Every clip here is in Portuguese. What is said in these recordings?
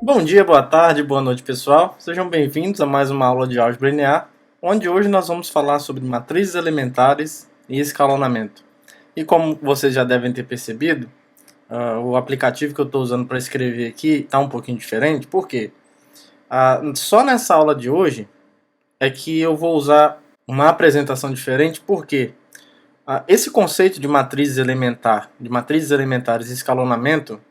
Bom dia, boa tarde, boa noite, pessoal. Sejam bem-vindos a mais uma aula de álgebra linear, onde hoje nós vamos falar sobre matrizes elementares e escalonamento. E como vocês já devem ter percebido, o aplicativo que eu estou usando para escrever aqui está um pouquinho diferente. Por quê? Só nessa aula de hoje é que eu vou usar uma apresentação diferente, porque esse conceito de matrizes elementares e escalonamento,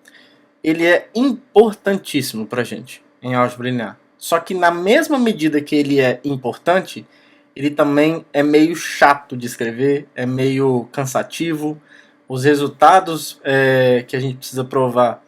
ele é importantíssimo para a gente em álgebra linear. Só que na mesma medida que ele é importante, ele também é meio chato de escrever, é meio cansativo. Os resultados que a gente precisa provar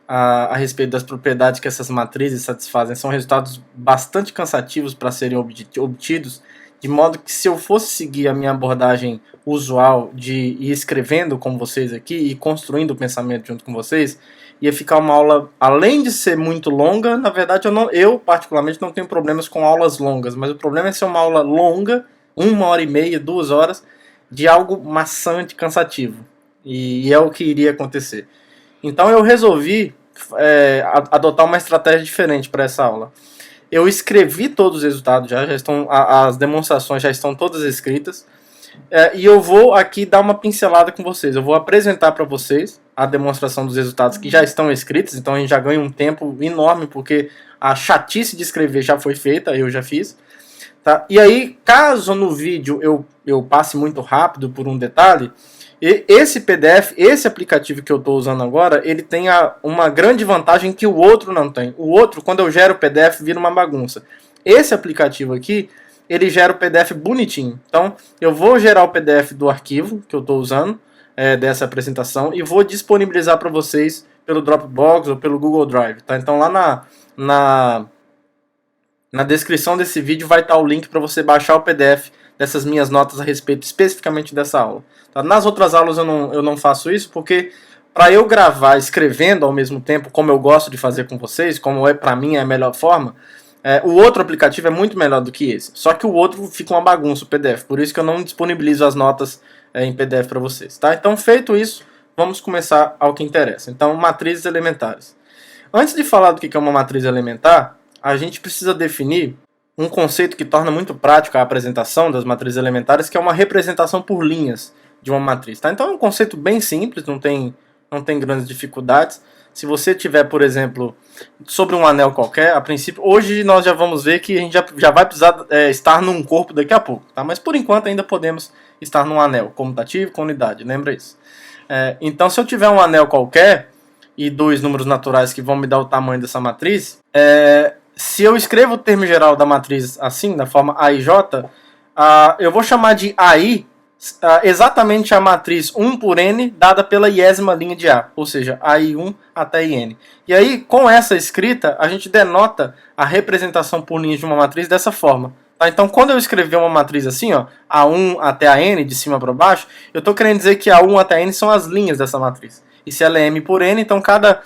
a respeito das propriedades que essas matrizes satisfazem são resultados bastante cansativos para serem obtidos, de modo que se eu fosse seguir a minha abordagem usual de ir escrevendo com vocês aqui e construindo o pensamento junto com vocês, ia ficar uma aula, além de ser muito longa. Na verdade, eu particularmente não tenho problemas com aulas longas, mas o problema é ser uma aula longa, 1h30, 2 horas, de algo maçante, cansativo. E é o que iria acontecer. Então eu resolvi adotar uma estratégia diferente para essa aula. Eu escrevi todos os resultados já estão, as demonstrações já estão todas escritas. E eu vou aqui dar uma pincelada com vocês. Eu vou apresentar para vocês a demonstração dos resultados que já estão escritos. Então a gente já ganha um tempo enorme, porque a chatice de escrever já foi feita, eu já fiz. Tá? E aí, caso no vídeo eu passe muito rápido por um detalhe, esse PDF, esse aplicativo que eu estou usando agora, ele tem uma grande vantagem que o outro não tem. O outro, quando eu gero o PDF, vira uma bagunça. Esse aplicativo aqui, ele gera o PDF bonitinho. Então, eu vou gerar o PDF do arquivo que eu estou usando, dessa apresentação, e vou disponibilizar para vocês pelo Dropbox ou pelo Google Drive. Tá? Então, lá na descrição desse vídeo vai estar o link para você baixar o PDF dessas minhas notas a respeito especificamente dessa aula. Tá? Nas outras aulas eu não faço isso, porque para eu gravar escrevendo ao mesmo tempo, como eu gosto de fazer com vocês, como para mim é a melhor forma, o outro aplicativo é muito melhor do que esse. Só que o outro fica uma bagunça, o PDF. Por isso que eu não disponibilizo as notas em PDF para vocês. Tá? Então, feito isso, vamos começar ao que interessa. Então, matrizes elementares. Antes de falar do que é uma matriz elementar, a gente precisa definir um conceito que torna muito prático a apresentação das matrizes elementares, que é uma representação por linhas de uma matriz. Tá? Então é um conceito bem simples, não tem grandes dificuldades. Se você tiver, por exemplo, sobre um anel qualquer, a princípio, hoje nós já vamos ver que a gente já vai precisar estar num corpo daqui a pouco. Tá? Mas por enquanto ainda podemos estar num anel, comutativo com unidade, lembra isso? Então se eu tiver um anel qualquer e dois números naturais que vão me dar o tamanho dessa matriz, se eu escrevo o termo geral da matriz assim, da forma A e J, eu vou chamar de AI exatamente a matriz 1 por N dada pela iésima linha de A, ou seja, AI1 até IN. E aí, com essa escrita, a gente denota a representação por linhas de uma matriz dessa forma. Tá? Então, quando eu escrever uma matriz assim, ó, A1 até a N, de cima para baixo, eu estou querendo dizer que A1 até a N são as linhas dessa matriz. E se ela é M por N, então cada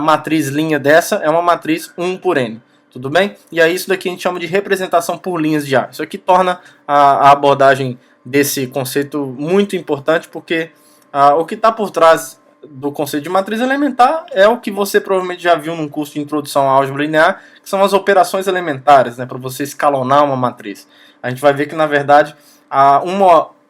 matriz linha dessa é uma matriz 1 por N. Tudo bem? E aí isso daqui a gente chama de representação por linhas de A. Isso aqui torna a abordagem desse conceito muito importante, porque o que está por trás do conceito de matriz elementar é o que você provavelmente já viu num curso de introdução à álgebra linear, que são as operações elementares, né, para você escalonar uma matriz. A gente vai ver que, na verdade,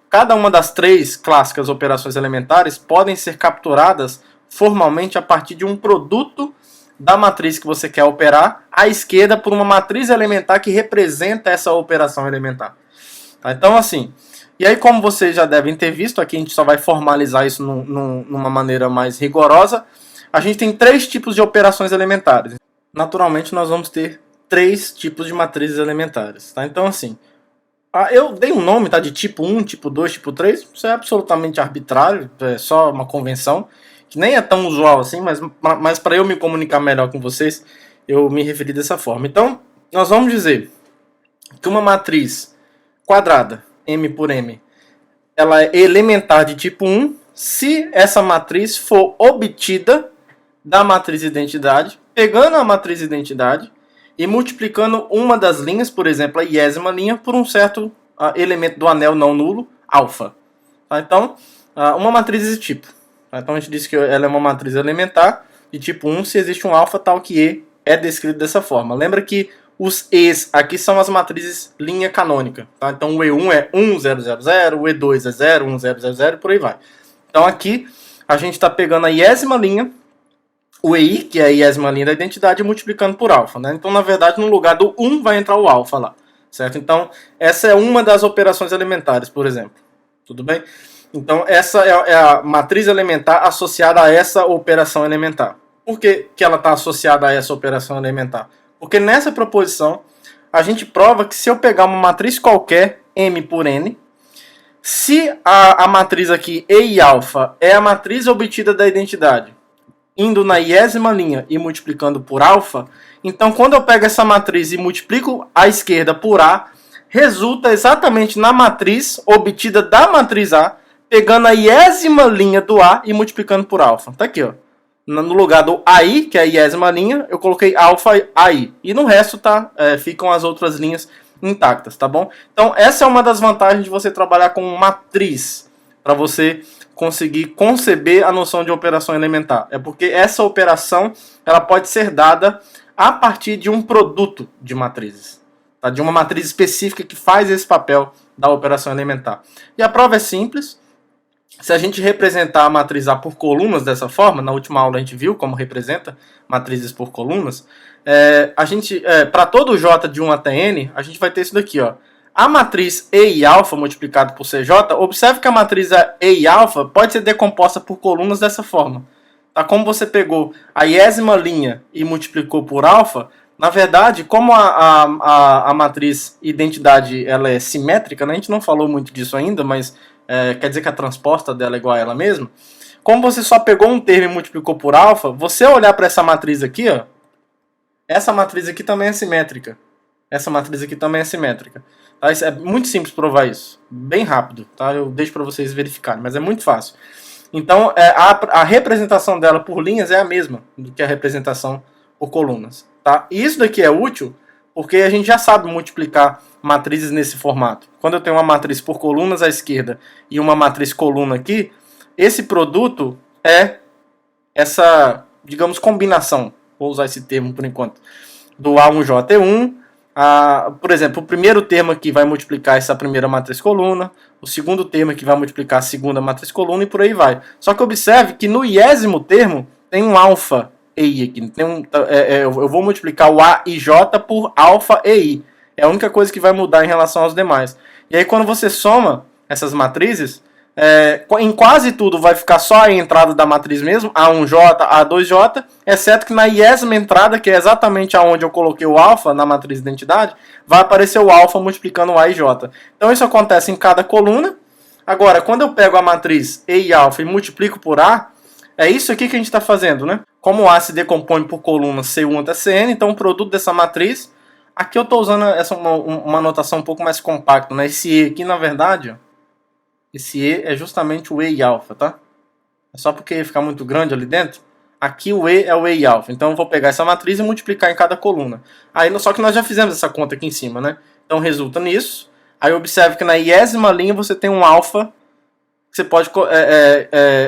cada uma das três clássicas operações elementares podem ser capturadas formalmente a partir de um produto da matriz que você quer operar à esquerda por uma matriz elementar que representa essa operação elementar. Tá? Então, assim, e aí, como vocês já devem ter visto, aqui a gente só vai formalizar isso numa maneira mais rigorosa. A gente tem três tipos de operações elementares. Naturalmente, nós vamos ter três tipos de matrizes elementares. Tá? Então, assim, eu dei um nome, tá, de tipo 1, tipo 2, tipo 3. Isso é absolutamente arbitrário, é só uma convenção, que nem é tão usual assim, mas para eu me comunicar melhor com vocês, eu me referi dessa forma. Então, nós vamos dizer que uma matriz quadrada, M por M, ela é elementar de tipo 1 se essa matriz for obtida da matriz identidade, pegando a matriz identidade e multiplicando uma das linhas, por exemplo, a iésima linha, por um certo elemento do anel não nulo, alfa. Tá? Então, uma matriz desse tipo. Então a gente diz que ela é uma matriz elementar de tipo 1 se existe um alfa tal que E é descrito dessa forma. Lembra que os E's aqui são as matrizes linha canônica, tá? Então o E1 é 1, 0, 0, 0, o E2 é 0, 1, 0, 0, 0, por aí vai. Então aqui a gente está pegando a iésima linha, o EI, que é a iésima linha da identidade, multiplicando por alfa, né? Então, na verdade, no lugar do 1 vai entrar o alfa lá, certo? Então, essa é uma das operações elementares, por exemplo. Tudo bem? Então, essa é a matriz elementar associada a essa operação elementar. Por que ela está associada a essa operação elementar? Porque nessa proposição, a gente prova que se eu pegar uma matriz qualquer, M por N, se a matriz aqui, E e alfa, é a matriz obtida da identidade, indo na iésima linha e multiplicando por alfa, então quando eu pego essa matriz e multiplico à esquerda por A, resulta exatamente na matriz obtida da matriz A, pegando a iésima linha do A e multiplicando por alfa. Tá aqui, ó. No lugar do AI, que é a iésima linha, eu coloquei alfa AI. E no resto ficam as outras linhas intactas, tá bom? Então essa é uma das vantagens de você trabalhar com matriz, para você conseguir conceber a noção de operação elementar. É porque essa operação ela pode ser dada a partir de um produto de matrizes, tá? De uma matriz específica que faz esse papel da operação elementar. E a prova é simples. Se a gente representar a matriz A por colunas dessa forma, na última aula a gente viu como representa matrizes por colunas, para todo J de 1 até N, a gente vai ter isso daqui, ó. A matriz E e alfa multiplicado por CJ, observe que a matriz E e alfa pode ser decomposta por colunas dessa forma. Tá? Como você pegou a iésima linha e multiplicou por alfa, na verdade, como a matriz identidade ela é simétrica, né? A gente não falou muito disso ainda, mas quer dizer que a transposta dela é igual a ela mesma. Como você só pegou um termo e multiplicou por alfa, você olhar para essa matriz aqui, ó, essa matriz aqui também é simétrica. Essa matriz aqui também é simétrica. Tá? É muito simples provar isso. Bem rápido. Tá? Eu deixo para vocês verificarem, mas é muito fácil. Então, a representação dela por linhas é a mesma do que a representação por colunas. Tá? E isso daqui é útil porque a gente já sabe multiplicar matrizes nesse formato. Quando eu tenho uma matriz por colunas à esquerda e uma matriz coluna aqui, esse produto é essa, digamos, combinação. Vou usar esse termo por enquanto. Do A1J1, por exemplo, o primeiro termo aqui vai multiplicar essa primeira matriz coluna, o segundo termo aqui vai multiplicar a segunda matriz coluna e por aí vai. Só que observe que no iésimo termo tem um alfa EI aqui. Eu vou multiplicar o A e J por alfa EI. É a única coisa que vai mudar em relação aos demais. E aí quando você soma essas matrizes, em quase tudo vai ficar só a entrada da matriz mesmo, A1J, A2J, exceto que na iésima entrada, que é exatamente aonde eu coloquei o alfa na matriz de identidade, vai aparecer o alfa multiplicando o A e J. Então isso acontece em cada coluna. Agora, quando eu pego a matriz E e alfa e multiplico por A, é isso aqui que a gente está fazendo, né? Como o A se decompõe por colunas C1 até Cn, então o produto dessa matriz, aqui eu estou usando uma notação um pouco mais compacta, né? Esse E aqui, na verdade, ó, esse E é justamente o E e alfa, tá? É só porque ficar muito grande ali dentro. Aqui o E é o E e alfa. Então eu vou pegar essa matriz e multiplicar em cada coluna. Aí, só que nós já fizemos essa conta aqui em cima, né? Então resulta nisso. Aí observe que na iésima linha você tem um alfa. Você pode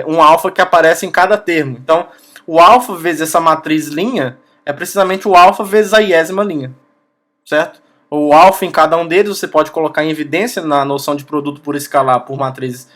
um alfa que aparece em cada termo. Então o alfa vezes essa matriz linha é precisamente o alfa vezes a iésima linha. Certo? O alfa em cada um deles você pode colocar em evidência na noção de produto por escalar por matrizes,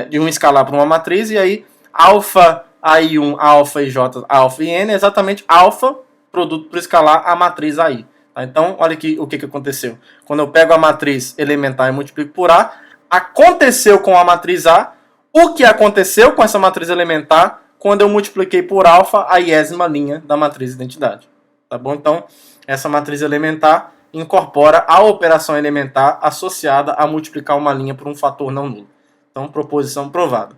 de um escalar por uma matriz, e aí alfa AI1, alfa IJ, alfa IN é exatamente alfa, produto por escalar, a matriz AI. Tá? Então, olha aqui o que aconteceu. Quando eu pego a matriz elementar e multiplico por A, aconteceu com a matriz A o que aconteceu com essa matriz elementar quando eu multipliquei por alfa a iésima linha da matriz identidade. Tá bom? Então, essa matriz elementar incorpora a operação elementar associada a multiplicar uma linha por um fator não nulo. Então, proposição provada.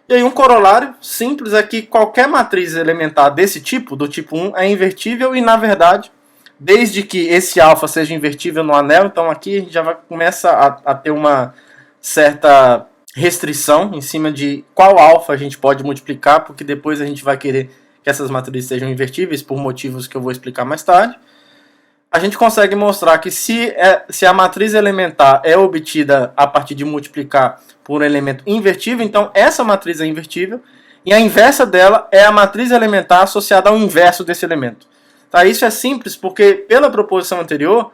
E aí, um corolário simples é que qualquer matriz elementar desse tipo, do tipo 1, é invertível e, na verdade, desde que esse alfa seja invertível no anel, então aqui a gente já começa a ter uma certa restrição em cima de qual alfa a gente pode multiplicar, porque depois a gente vai querer que essas matrizes sejam invertíveis por motivos que eu vou explicar mais tarde. A gente consegue mostrar que se a matriz elementar é obtida a partir de multiplicar por um elemento invertível, então essa matriz é invertível, e a inversa dela é a matriz elementar associada ao inverso desse elemento. Tá? Isso é simples porque, pela proposição anterior,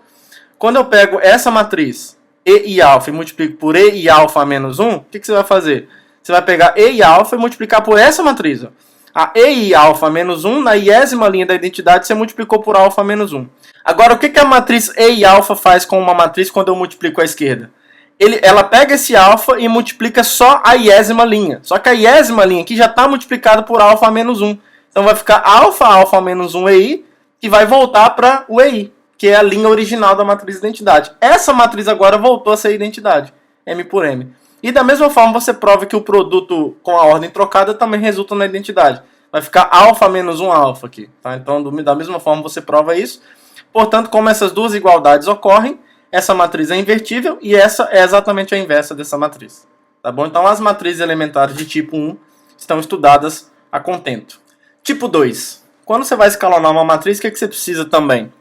quando eu pego essa matriz E e alfa e multiplico por E e alfa menos 1, o que você vai fazer? Você vai pegar E e alfa e multiplicar por essa matriz. Ó. A E e alfa menos 1, na iésima linha da identidade, você multiplicou por alfa menos 1. Agora, o que a matriz E e alfa faz com uma matriz quando eu multiplico à esquerda? Ela pega esse alfa e multiplica só a iésima linha. Só que a iésima linha aqui já está multiplicada por alfa menos 1. Então vai ficar alfa menos 1 EI, que vai voltar para o EI, que é a linha original da matriz de identidade. Essa matriz agora voltou a ser identidade, M por M. E da mesma forma você prova que o produto com a ordem trocada também resulta na identidade. Vai ficar alfa menos 1 alfa aqui. Tá? Então da mesma forma você prova isso. Portanto, como essas duas igualdades ocorrem, essa matriz é invertível e essa é exatamente a inversa dessa matriz. Tá bom? Então as matrizes elementares de tipo 1 estão estudadas a contento. Tipo 2. Quando você vai escalonar uma matriz, o que você precisa também?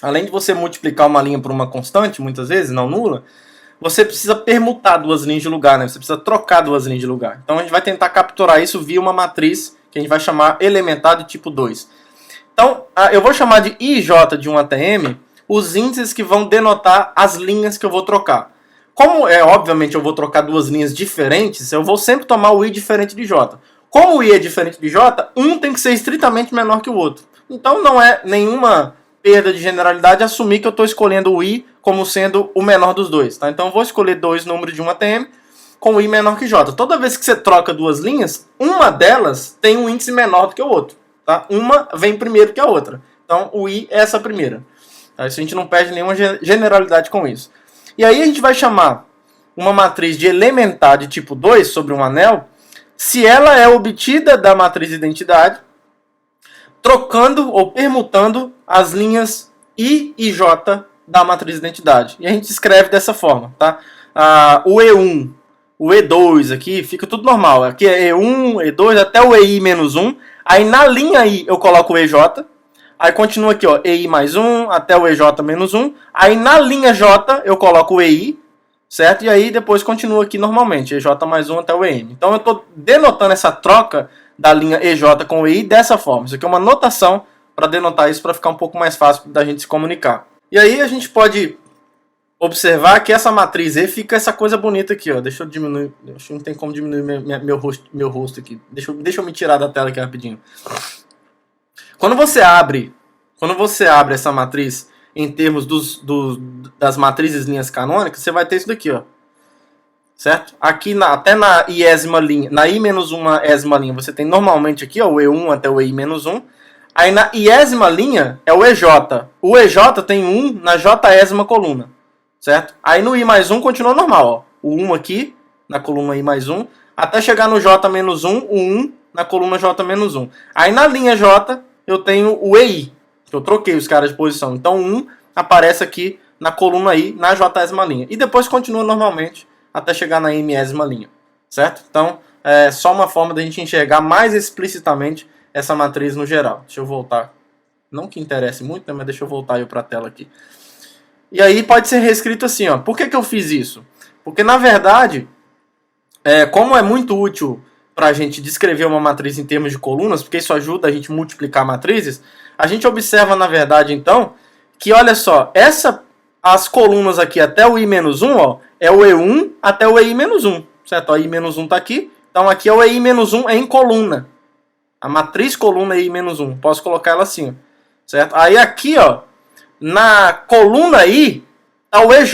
Além de você multiplicar uma linha por uma constante, muitas vezes, não nula, você precisa permutar duas linhas de lugar, né? Você precisa trocar duas linhas de lugar. Então a gente vai tentar capturar isso via uma matriz que a gente vai chamar elementar de tipo 2. Então eu vou chamar de IJ de um ATM os índices que vão denotar as linhas que eu vou trocar. Como obviamente eu vou trocar duas linhas diferentes, eu vou sempre tomar o I diferente de J. Como o I é diferente de J, um tem que ser estritamente menor que o outro. Então não é nenhuma perda de generalidade assumir que eu estou escolhendo o I como sendo o menor dos dois. Tá? Então eu vou escolher dois números de um ATM com o I menor que J. Toda vez que você troca duas linhas, uma delas tem um índice menor do que o outro. Tá? Uma vem primeiro que a outra. Então o I é essa primeira. Tá? Isso a gente não perde nenhuma generalidade com isso. E aí a gente vai chamar uma matriz de elementar de tipo 2 sobre um anel se ela é obtida da matriz de identidade trocando ou permutando as linhas I e J da matriz de identidade. E a gente escreve dessa forma. Tá? O E1, o E2 aqui, fica tudo normal. Aqui é E1, E2 até o EI menos 1. Aí na linha I eu coloco o EJ. Aí continua aqui, ó, EI mais 1 até o EJ menos 1. Aí na linha J eu coloco o EI, certo? E aí depois continua aqui normalmente, EJ mais 1 até o EM. Então eu estou denotando essa troca da linha EJ com o EI dessa forma. Isso aqui é uma notação para denotar isso, para ficar um pouco mais fácil da gente se comunicar. E aí a gente pode observar que essa matriz E fica essa coisa bonita aqui, ó. Deixa eu diminuir, acho que não tem como diminuir meu rosto aqui. Deixa eu me tirar da tela aqui rapidinho. Quando você abre essa matriz em termos das matrizes linhas canônicas, você vai ter isso daqui, ó. Certo? Aqui até na iésima linha, na I-1 ésima linha, você tem normalmente aqui, ó, o E1 até o EI-1. Aí na iésima linha é o EJ. O EJ tem 1 na J-ésima coluna. Certo? Aí no I mais 1 continua normal, ó. O 1 aqui, na coluna I mais 1, até chegar no J-1, o 1 na coluna J-1. Aí na linha J eu tenho o EI, que eu troquei os caras de posição. Então 1 aparece aqui na coluna I, na J-ésima linha. E depois continua normalmente até chegar na M-ésima linha. Certo? Então é só uma forma da gente enxergar mais explicitamente essa matriz no geral. Deixa eu voltar. Não que interesse muito, né, mas deixa eu voltar aí para a tela aqui. E aí pode ser reescrito assim, ó. Por que eu fiz isso? Porque na verdade, como é muito útil para a gente descrever uma matriz em termos de colunas, porque isso ajuda a gente multiplicar matrizes, a gente observa na verdade então que, olha só, as colunas aqui até o I-1, ó, é o E1 até o EI-1, certo? O I-1 está aqui, então aqui é o EI-1 em coluna. A matriz coluna EI-1, posso colocar ela assim, ó, certo? Aí aqui, ó, na coluna I está o EJ,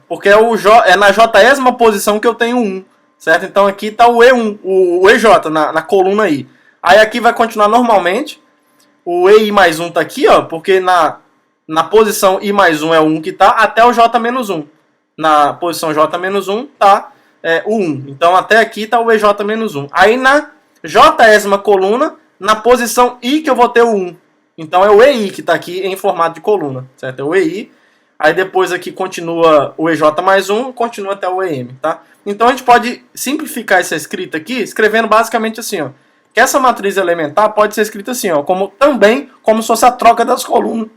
porque é na J-ésima posição que eu tenho 1. Certo? Então aqui está o E1, o EJ na coluna I. Aí aqui vai continuar normalmente. O EI mais 1 está aqui, ó, porque na posição I mais 1 é o 1 que está, até o J-1. Na posição J-1 está o 1. Então até aqui está o EJ-1. Aí na J-ésima coluna, na posição I que eu vou ter o 1. Então é o EI que está aqui em formato de coluna. Certo? É o EI. Aí depois aqui continua o EJ mais 1, continua até o EM, tá? Então a gente pode simplificar essa escrita aqui, escrevendo basicamente assim, ó. Que essa matriz elementar pode ser escrita assim, ó, como se fosse a troca das colunas.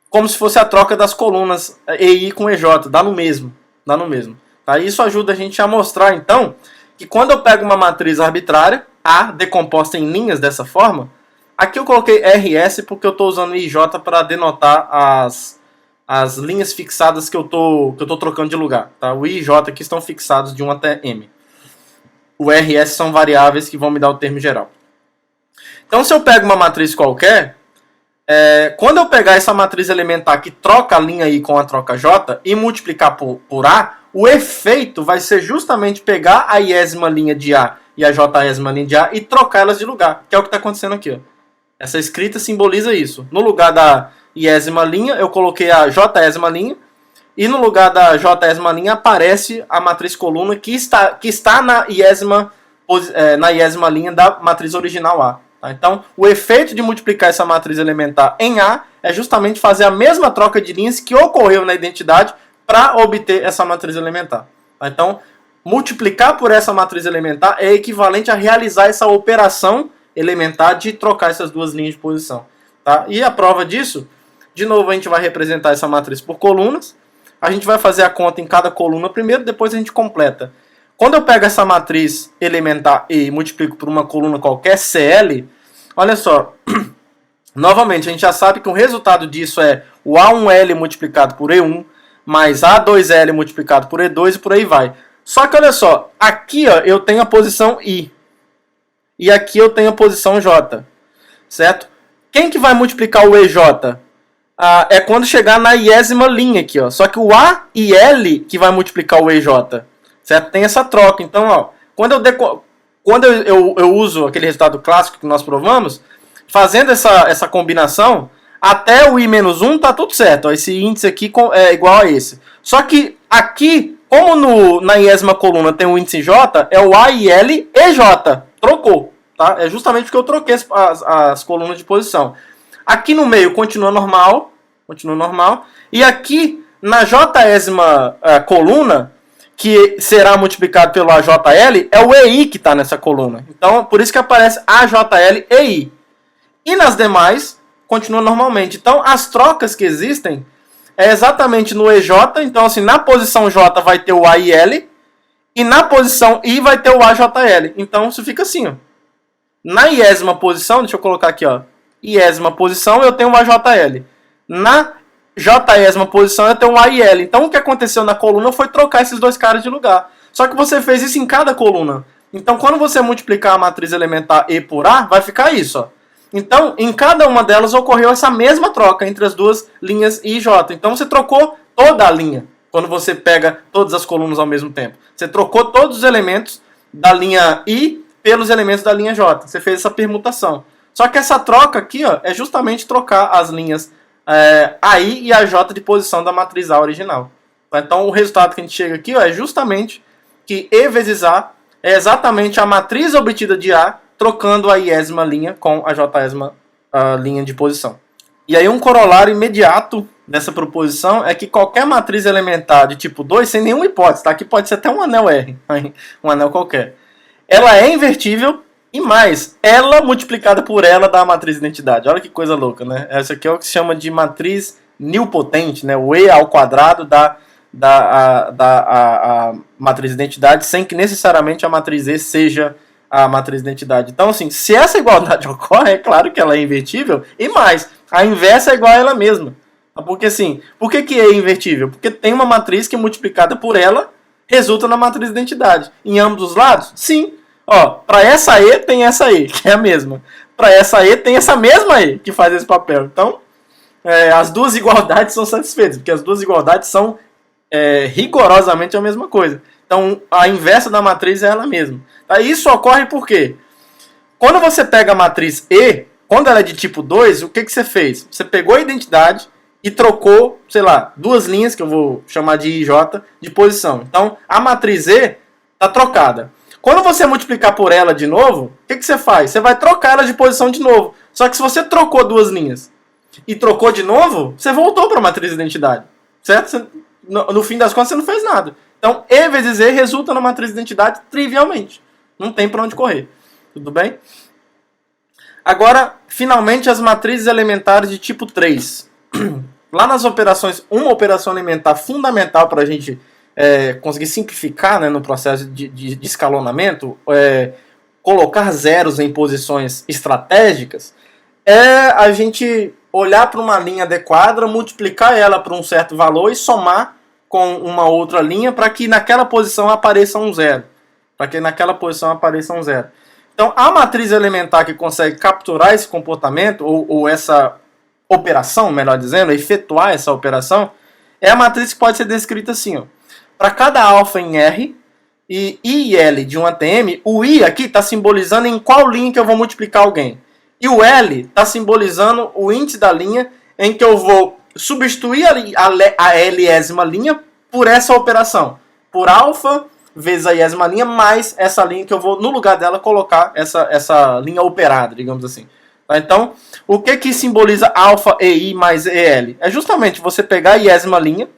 Como se fosse a troca das colunas EI com EJ, dá no mesmo. Tá? Isso ajuda a gente a mostrar, então, que quando eu pego uma matriz arbitrária, A, decomposta em linhas dessa forma, Aqui eu coloquei RS porque eu estou usando IJ para denotar as linhas fixadas que eu tô trocando de lugar. Tá? O I e J aqui estão fixados de 1 até M. O RS são variáveis que vão me dar o termo geral. Então, se eu pego uma matriz qualquer, quando eu pegar essa matriz elementar que troca a linha I com a troca J e multiplicar por A, o efeito vai ser justamente pegar a iésima linha de A e a jésima linha de A e trocar elas de lugar, que é o que está acontecendo aqui. Ó. Essa escrita simboliza isso. No lugar da iésima linha, eu coloquei a jésima linha, e no lugar da jésima linha aparece a matriz coluna que está na iésima linha da matriz original A. Tá? Então, o efeito de multiplicar essa matriz elementar em A é justamente fazer a mesma troca de linhas que ocorreu na identidade para obter essa matriz elementar. Tá? Então, multiplicar por essa matriz elementar é equivalente a realizar essa operação elementar de trocar essas duas linhas de posição. Tá? E a prova disso, de novo a gente vai representar essa matriz por colunas. A gente vai fazer a conta em cada coluna primeiro, depois a gente completa. Quando eu pego essa matriz elementar E e multiplico por uma coluna qualquer, CL, olha só, novamente a gente já sabe que o resultado disso é o A1L multiplicado por E1, mais A2L multiplicado por E2 e por aí vai. Só que olha só, aqui ó, eu tenho a posição I, e aqui eu tenho a posição J, certo? Quem que vai multiplicar o EJ? É quando chegar na iésima linha aqui, ó. Só que o A e L que vai multiplicar o EJ, certo? Tem essa troca. Então, ó, quando eu uso aquele resultado clássico que nós provamos, fazendo essa combinação, até o I-1 tá tudo certo. Ó. Esse índice aqui é igual a esse. Só que aqui, como na iésima coluna tem o índice J, é o A e L e J. Trocou, tá? É justamente porque eu troquei as colunas de posição. Aqui no meio continua normal. E aqui na jésima coluna, que será multiplicado pelo AJL, é o EI que está nessa coluna. Então, por isso que aparece AJL e I. E nas demais, continua normalmente. Então, as trocas que existem é exatamente no EJ. Então, assim, na posição J vai ter o AIL. E na posição I vai ter o AJL. Então, isso fica assim, ó. Na iésima posição, deixa eu colocar aqui, ó. Iésima posição, eu tenho o AJL. Na jésima posição, eu tenho o AIL. Então, o que aconteceu na coluna foi trocar esses dois caras de lugar. Só que você fez isso em cada coluna. Então, quando você multiplicar a matriz elementar E por A, vai ficar isso, ó. Então, em cada uma delas ocorreu essa mesma troca entre as duas linhas I e J. Então, você trocou toda a linha quando você pega todas as colunas ao mesmo tempo. Você trocou todos os elementos da linha I pelos elementos da linha J. Você fez essa permutação. Só que essa troca aqui ó, é justamente trocar as linhas AI e a J de posição da matriz A original. Então o resultado que a gente chega aqui ó, é justamente que E vezes A é exatamente a matriz obtida de A trocando a iésima linha com a jésima linha de posição. E aí um corolário imediato dessa proposição é que qualquer matriz elementar de tipo 2, sem nenhuma hipótese, tá? Aqui pode ser até um anel R, um anel qualquer. Ela é invertível e mais, ela multiplicada por ela dá a matriz identidade. Olha que coisa louca, né? Essa aqui é o que se chama de matriz nilpotente, né? O E ao quadrado dá a matriz identidade sem que necessariamente a matriz E seja a matriz identidade. Então, assim, se essa igualdade ocorre, é claro que ela é invertível e mais, a inversa é igual a ela mesma. Porque assim, por que é invertível? Porque tem uma matriz que multiplicada por ela resulta na matriz identidade. Em ambos os lados? Sim. Ó, para essa E tem essa E, que é a mesma. Para essa E tem essa mesma E, que faz esse papel. Então, as duas igualdades são satisfeitas, porque as duas igualdades são rigorosamente a mesma coisa. Então, a inversa da matriz é ela mesma. Tá? Isso ocorre por quê? Quando você pega a matriz E, quando ela é de tipo 2, o que você fez? Você pegou a identidade e trocou, sei lá, duas linhas, que eu vou chamar de I e J, de posição. Então, a matriz E está trocada. Quando você multiplicar por ela de novo, o que você faz? Você vai trocar ela de posição de novo. Só que se você trocou duas linhas e trocou de novo, você voltou para a matriz de identidade. Certo? No fim das contas, você não fez nada. Então, E vezes E resulta na matriz de identidade trivialmente. Não tem para onde correr. Tudo bem? Agora, finalmente, as matrizes elementares de tipo 3. Lá nas operações, uma operação elementar fundamental para a gente conseguir simplificar, né, no processo de escalonamento, colocar zeros em posições estratégicas, é a gente olhar para uma linha adequada, multiplicar ela por um certo valor e somar com uma outra linha para que naquela posição apareça um zero. Para que naquela posição apareça um zero. Então, a matriz elementar que consegue capturar esse comportamento, ou essa operação, melhor dizendo, efetuar essa operação, é a matriz que pode ser descrita assim. Para cada alfa em R e I e L de um ATM, o I aqui está simbolizando em qual linha que eu vou multiplicar alguém. E o L está simbolizando o índice da linha em que eu vou substituir a Lésima linha por essa operação. Por alfa vezes a iésima linha mais essa linha que eu vou, no lugar dela, colocar essa linha operada, digamos assim. Tá? Então, o que simboliza alfa EI mais EL? É justamente você pegar a iésima linha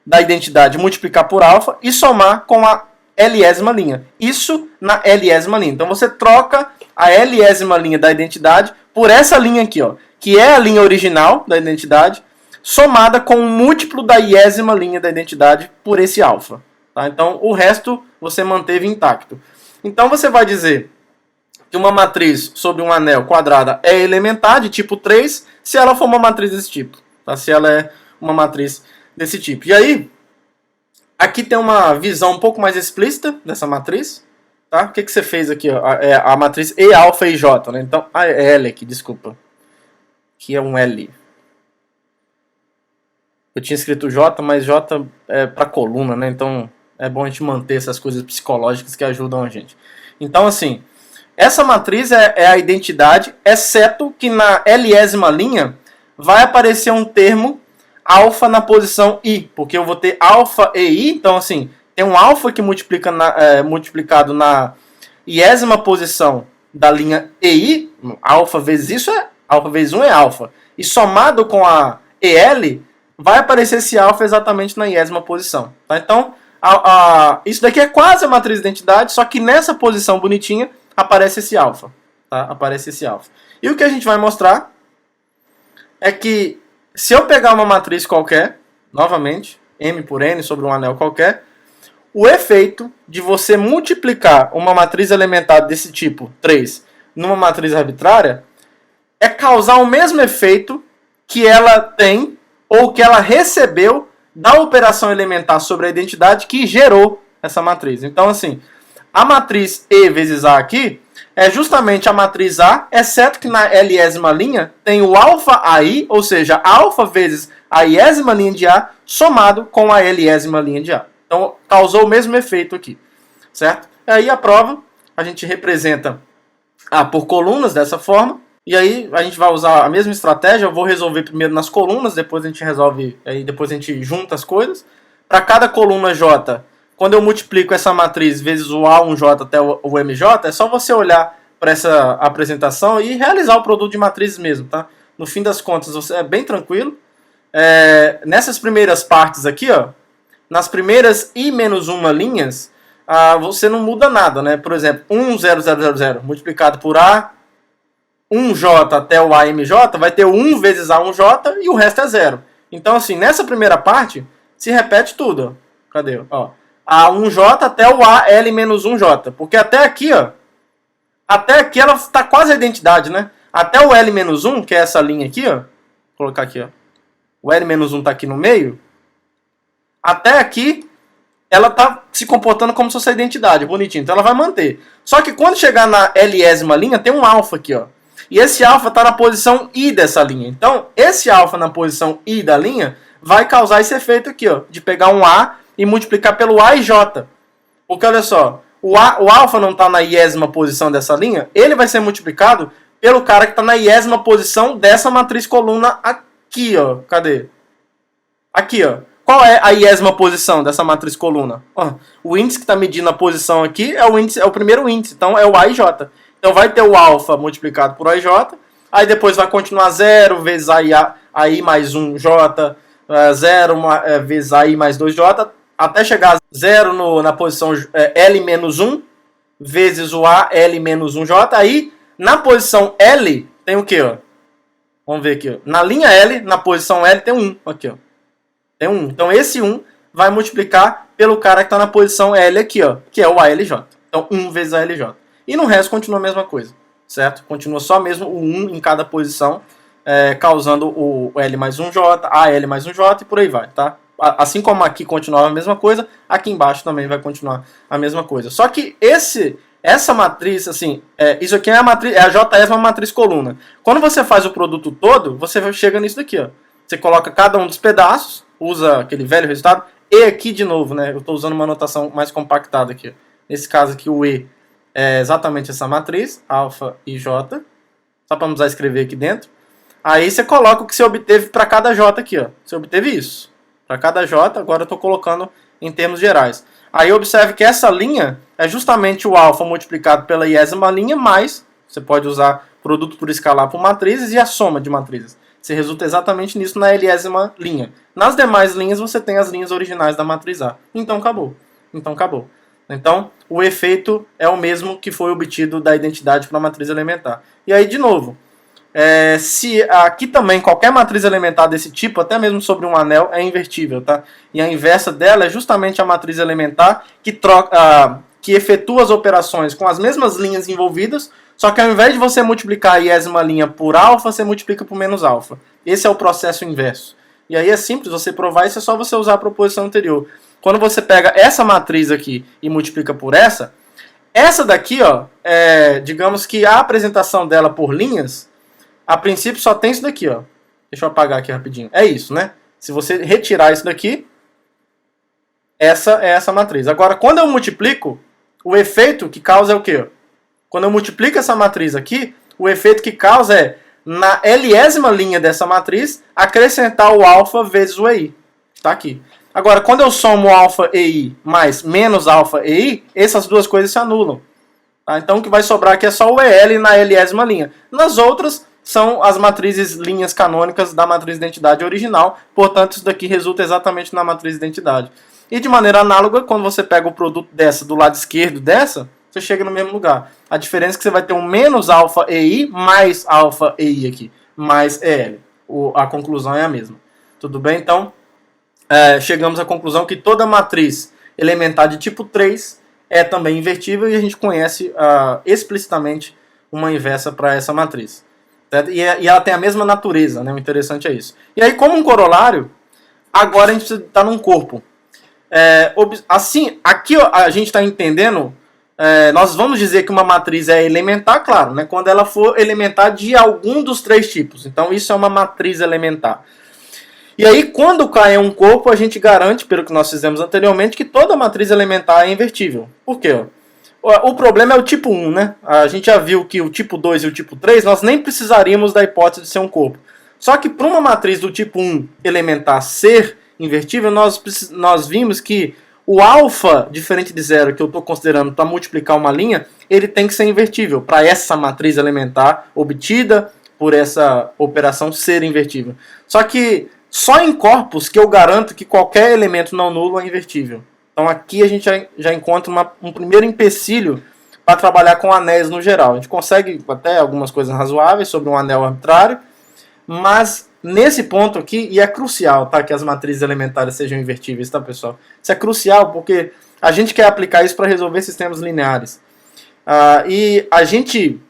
da identidade, multiplicar por alfa e somar com a Lésima linha. Isso na Lésima linha. Então você troca a Lésima linha da identidade por essa linha aqui, ó, que é a linha original da identidade, somada com um múltiplo da iésima linha da identidade por esse alfa. Tá? Então o resto você manteve intacto. Então você vai dizer que uma matriz sobre um anel quadrada é elementar de tipo 3 se ela for uma matriz desse tipo. Tá? Se ela é uma matriz desse tipo. E aí, aqui tem uma visão um pouco mais explícita dessa matriz. Tá? O que você fez aqui? Ó? É a matriz E, alfa e J. Né? Então, é L aqui, desculpa. Aqui é um L. Eu tinha escrito J, mas J é para coluna, né? Então é bom a gente manter essas coisas psicológicas que ajudam a gente. Então, assim, essa matriz é a identidade, exceto que na Lésima linha vai aparecer um termo alfa na posição I, porque eu vou ter alfa e I, então assim, tem um alfa que multiplica multiplicado na iésima posição da linha EI, alfa vezes isso alfa vezes 1 é alfa, e somado com a EL, vai aparecer esse alfa exatamente na iésima posição. Tá? Então, isso daqui é quase a matriz de identidade, só que nessa posição bonitinha aparece esse alfa. Tá? Aparece esse alfa. E o que a gente vai mostrar é que se eu pegar uma matriz qualquer, novamente, M por N sobre um anel qualquer, o efeito de você multiplicar uma matriz elementar desse tipo, 3, numa matriz arbitrária, é causar o mesmo efeito que ela tem ou que ela recebeu da operação elementar sobre a identidade que gerou essa matriz. Então, assim, a matriz E vezes A aqui é justamente a matriz A, exceto que na Lésima linha tem o alfa AI, ou seja, alfa vezes a iésima linha de A somado com a Lésima linha de A. Então, causou o mesmo efeito aqui, certo? E aí a prova, a gente representa por colunas dessa forma, e aí a gente vai usar a mesma estratégia, eu vou resolver primeiro nas colunas, depois a gente resolve, aí depois a gente junta as coisas. Para cada coluna J, quando eu multiplico essa matriz vezes o A1J até o MJ, é só você olhar para essa apresentação e realizar o produto de matrizes mesmo, tá? No fim das contas, você é bem tranquilo. Nessas primeiras partes aqui, ó, nas primeiras I-1 linhas, você não muda nada, né? Por exemplo, 1, 0, 0, 0, 0 multiplicado por A, 1J até o AMJ, vai ter 1 vezes A1J e o resto é 0. Então, assim, nessa primeira parte, se repete tudo. Ó. Cadê? Ó, A1J até o AL-1J. Porque até aqui, ó, até aqui ela está quase a identidade, né? Até o L-1, que é essa linha aqui, ó. Vou colocar aqui, ó. O L-1 está aqui no meio. Até aqui, ela está se comportando como se fosse a identidade, bonitinho. Então ela vai manter. Só que quando chegar na Lésima linha, tem um alfa aqui, ó. E esse alfa está na posição I dessa linha. Então, esse alfa na posição I da linha vai causar esse efeito aqui, ó, de pegar um A e multiplicar pelo A e J. Porque, olha só, o alfa não está na iésima posição dessa linha, ele vai ser multiplicado pelo cara que está na iésima posição dessa matriz coluna aqui, ó. Cadê? Aqui, ó. Qual é a iésima posição dessa matriz coluna? Ó, o índice que está medindo a posição aqui é o primeiro índice, então é o A e J. Então vai ter o alfa multiplicado por AJ, aí depois vai continuar 0 vezes AI mais 1J, 0 vezes AI mais 2J, até chegar a 0 na posição L-1 vezes o A, L-1J. Aí na posição L tem o que? Vamos ver aqui. Ó. Na linha L, na posição L, tem 1. Aqui, ó. Tem 1. Então esse 1 vai multiplicar pelo cara que está na posição L aqui, ó, que é o ALJ. Então 1 vezes ALJ. E no resto continua a mesma coisa. certo? Continua só mesmo o 1 em cada posição, causando o L mais 1J, AL mais 1J e por aí vai, tá? Assim como aqui continuava a mesma coisa, aqui embaixo também vai continuar a mesma coisa. Só que essa matriz, assim, isso aqui é a matriz, a JS, uma matriz coluna. Quando você faz o produto todo, você chega nisso daqui, ó. Você coloca cada um dos pedaços, usa aquele velho resultado, e aqui de novo, né? Eu estou usando uma notação mais compactada aqui. Ó. Nesse caso aqui, o E é exatamente essa matriz, alfa e J, só para não precisar escrever aqui dentro. Aí você coloca o que você obteve para cada J aqui, ó. Você obteve isso. Para cada J, agora eu estou colocando em termos gerais. Aí observe que essa linha é justamente o alfa multiplicado pela iésima linha, mais, você pode usar produto por escalar por matrizes e a soma de matrizes. Você resulta exatamente nisso na ilésima linha. Nas demais linhas você tem as linhas originais da matriz A. Então acabou. Então o efeito é o mesmo que foi obtido da identidade para a matriz elementar. E aí, de novo, se aqui também qualquer matriz elementar desse tipo, até mesmo sobre um anel, é invertível, tá? E a inversa dela é justamente a matriz elementar que efetua as operações com as mesmas linhas envolvidas, só que ao invés de você multiplicar a iésima linha por alfa, você multiplica por menos alfa. Esse é o processo inverso. E aí é simples você provar isso, é só você usar a proposição anterior. Quando você pega essa matriz aqui e multiplica por essa daqui, ó, digamos que a apresentação dela por linhas, a princípio só tem isso daqui, ó. Deixa eu apagar aqui rapidinho. É isso, né? Se você retirar isso daqui, essa é essa matriz. Agora, quando eu multiplico, o efeito que causa é o quê? Quando eu multiplico essa matriz aqui, o efeito que causa é, na Lésima linha dessa matriz, acrescentar o alfa vezes o EI. Está aqui. Agora, quando eu somo alfa EI mais menos alfa EI, essas duas coisas se anulam. Tá? Então, o que vai sobrar aqui é só o EL na Lésima linha. Nas outras, são as matrizes linhas canônicas da matriz identidade original. Portanto, isso daqui resulta exatamente na matriz identidade. E de maneira análoga, quando você pega o produto dessa do lado esquerdo dessa, você chega no mesmo lugar. A diferença é que você vai ter um menos alfa EI mais alfa EI aqui, mais EL. A conclusão é a mesma. Tudo bem? Então, chegamos à conclusão que toda matriz elementar de tipo 3 é também invertível e a gente conhece explicitamente uma inversa para essa matriz. E ela tem a mesma natureza, né? O interessante é isso. E aí, como um corolário, agora a gente está num corpo. Assim, aqui a gente está entendendo, nós vamos dizer que uma matriz é elementar, claro, né? Quando ela for elementar de algum dos três tipos. Então, isso é uma matriz elementar. E aí, quando cai um corpo, a gente garante, pelo que nós fizemos anteriormente, que toda matriz elementar é invertível. Por quê? O problema é o tipo 1, né? A gente já viu que o tipo 2 e o tipo 3, nós nem precisaríamos da hipótese de ser um corpo. Só que para uma matriz do tipo 1 elementar ser invertível, nós vimos que o alfa diferente de zero, que eu estou considerando para multiplicar uma linha, ele tem que ser invertível para essa matriz elementar obtida por essa operação ser invertível. Só que só em corpos que eu garanto que qualquer elemento não nulo é invertível. Então aqui a gente já encontra um primeiro empecilho para trabalhar com anéis no geral. A gente consegue até algumas coisas razoáveis sobre um anel arbitrário, mas nesse ponto aqui, e é crucial, tá, que as matrizes elementares sejam invertíveis, tá, pessoal? Isso é crucial porque a gente quer aplicar isso para resolver sistemas lineares. E a gente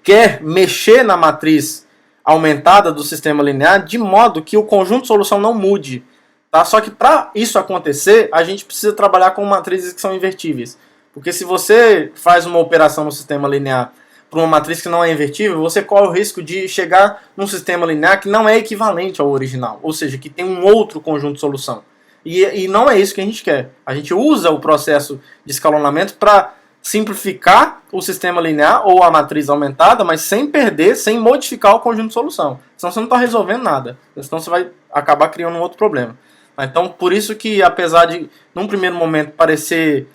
quer mexer na matriz aumentada do sistema linear de modo que o conjunto de solução não mude. Tá? Só que para isso acontecer, a gente precisa trabalhar com matrizes que são invertíveis. Porque se você faz uma operação no sistema linear para uma matriz que não é invertível, você corre o risco de chegar num sistema linear que não é equivalente ao original. Ou seja, que tem um outro conjunto de solução. E não é isso que a gente quer. A gente usa o processo de escalonamento para simplificar o sistema linear ou a matriz aumentada, mas sem perder, sem modificar o conjunto de solução. Senão você não está resolvendo nada. Senão você vai acabar criando um outro problema. Então, por isso que, apesar de, num primeiro momento, parecer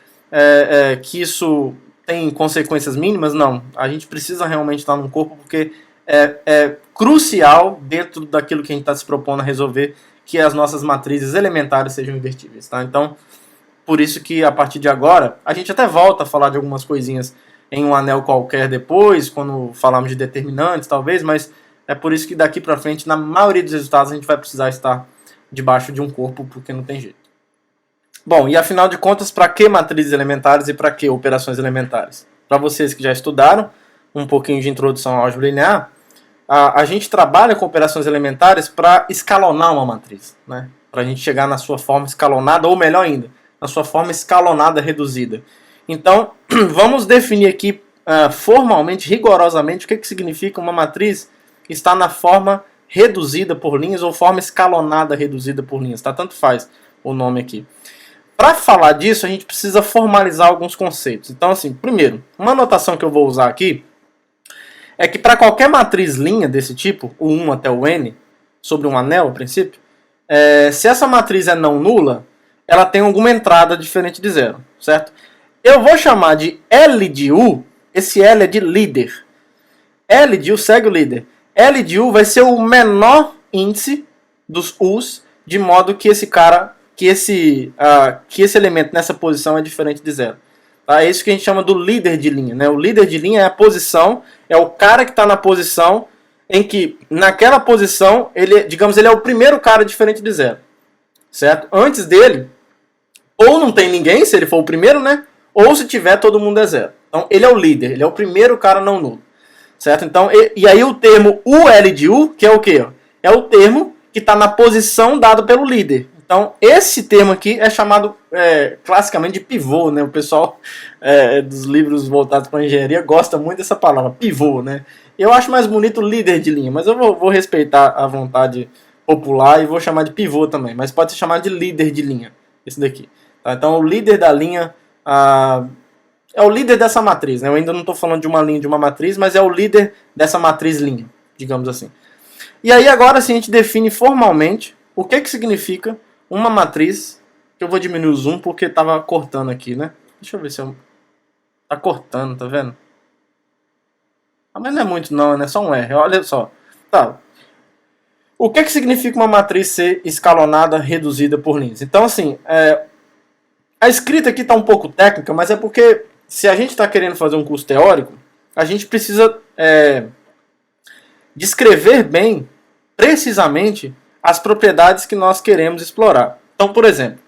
que isso tem consequências mínimas, não. A gente precisa realmente estar num corpo porque é crucial, dentro daquilo que a gente está se propondo a resolver, que as nossas matrizes elementares sejam invertíveis. Tá? Então, por isso que, a partir de agora, a gente até volta a falar de algumas coisinhas em um anel qualquer depois, quando falarmos de determinantes, talvez, mas é por isso que daqui para frente, na maioria dos resultados, a gente vai precisar estar debaixo de um corpo, porque não tem jeito. Bom, e afinal de contas, para que matrizes elementares e para que operações elementares? Para vocês que já estudaram, um pouquinho de introdução à álgebra linear, a gente trabalha com operações elementares para escalonar uma matriz, né? Para a gente chegar na sua forma escalonada, ou melhor ainda, na sua forma escalonada reduzida. Então, vamos definir aqui formalmente, rigorosamente, o que significa uma matriz que está na forma reduzida por linhas ou forma escalonada reduzida por linhas, tá? Tanto faz o nome aqui. Para falar disso, a gente precisa formalizar alguns conceitos. Então, assim, primeiro, uma notação que eu vou usar aqui é que para qualquer matriz linha desse tipo, o 1 até o n, sobre um anel, a princípio, se essa matriz é não nula, ela tem alguma entrada diferente de zero, certo? Eu vou chamar de L de U, esse L é de líder. L de U segue o líder. L de U vai ser o menor índice dos U's, de modo que esse cara, que esse elemento nessa posição é diferente de zero. Tá? É isso que a gente chama do líder de linha, né? O líder de linha é a posição, é o cara que está na posição em que, naquela posição, digamos, ele é o primeiro cara diferente de zero. Certo? Antes dele, ou não tem ninguém, se ele for o primeiro, né? Ou se tiver, todo mundo é zero. Então, ele é o líder, ele é o primeiro cara não nulo. Certo? Então, e aí o termo UL de U, que é o quê? É o termo que está na posição dado pelo líder. Então, esse termo aqui é chamado classicamente de pivô, né? O pessoal dos livros voltados para a engenharia gosta muito dessa palavra, pivô, né? Eu acho mais bonito líder de linha, mas eu vou respeitar a vontade popular e vou chamar de pivô também, mas pode ser chamado de líder de linha, esse daqui. Tá? Então, o líder da linha é o líder dessa matriz, né? Eu ainda não estou falando de uma linha de uma matriz, mas é o líder dessa matriz linha, digamos assim. E aí agora sim a gente define formalmente o que significa uma matriz, que eu vou diminuir o zoom porque estava cortando aqui, né? Deixa eu ver se eu... Tá cortando, tá vendo? Mas não é muito não, é só um R, olha só. Tá. O que significa uma matriz ser escalonada, reduzida por linhas? Então assim, a escrita aqui está um pouco técnica, mas é porque se a gente está querendo fazer um curso teórico, a gente precisa descrever bem, precisamente, as propriedades que nós queremos explorar. Então, por exemplo,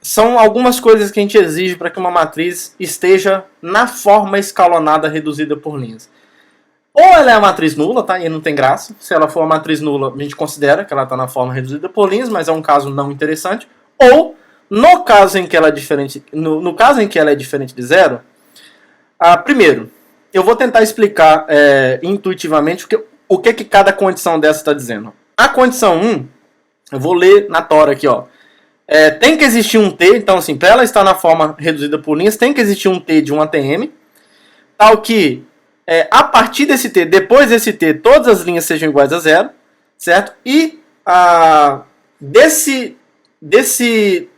são algumas coisas que a gente exige para que uma matriz esteja na forma escalonada reduzida por linhas. Ou ela é a matriz nula, tá? E não tem graça. Se ela for uma matriz nula, a gente considera que ela está na forma reduzida por linhas, mas é um caso não interessante. Ou, no caso em que ela é diferente, no caso em que ela é diferente de zero, primeiro, eu vou tentar explicar intuitivamente o que cada condição dessa está dizendo. A condição 1, eu vou ler na tora aqui, ó. Tem que existir um T, então assim, para ela estar na forma reduzida por linhas, tem que existir um T de um ATM, tal que a partir desse T, depois desse T, todas as linhas sejam iguais a zero, certo? E desse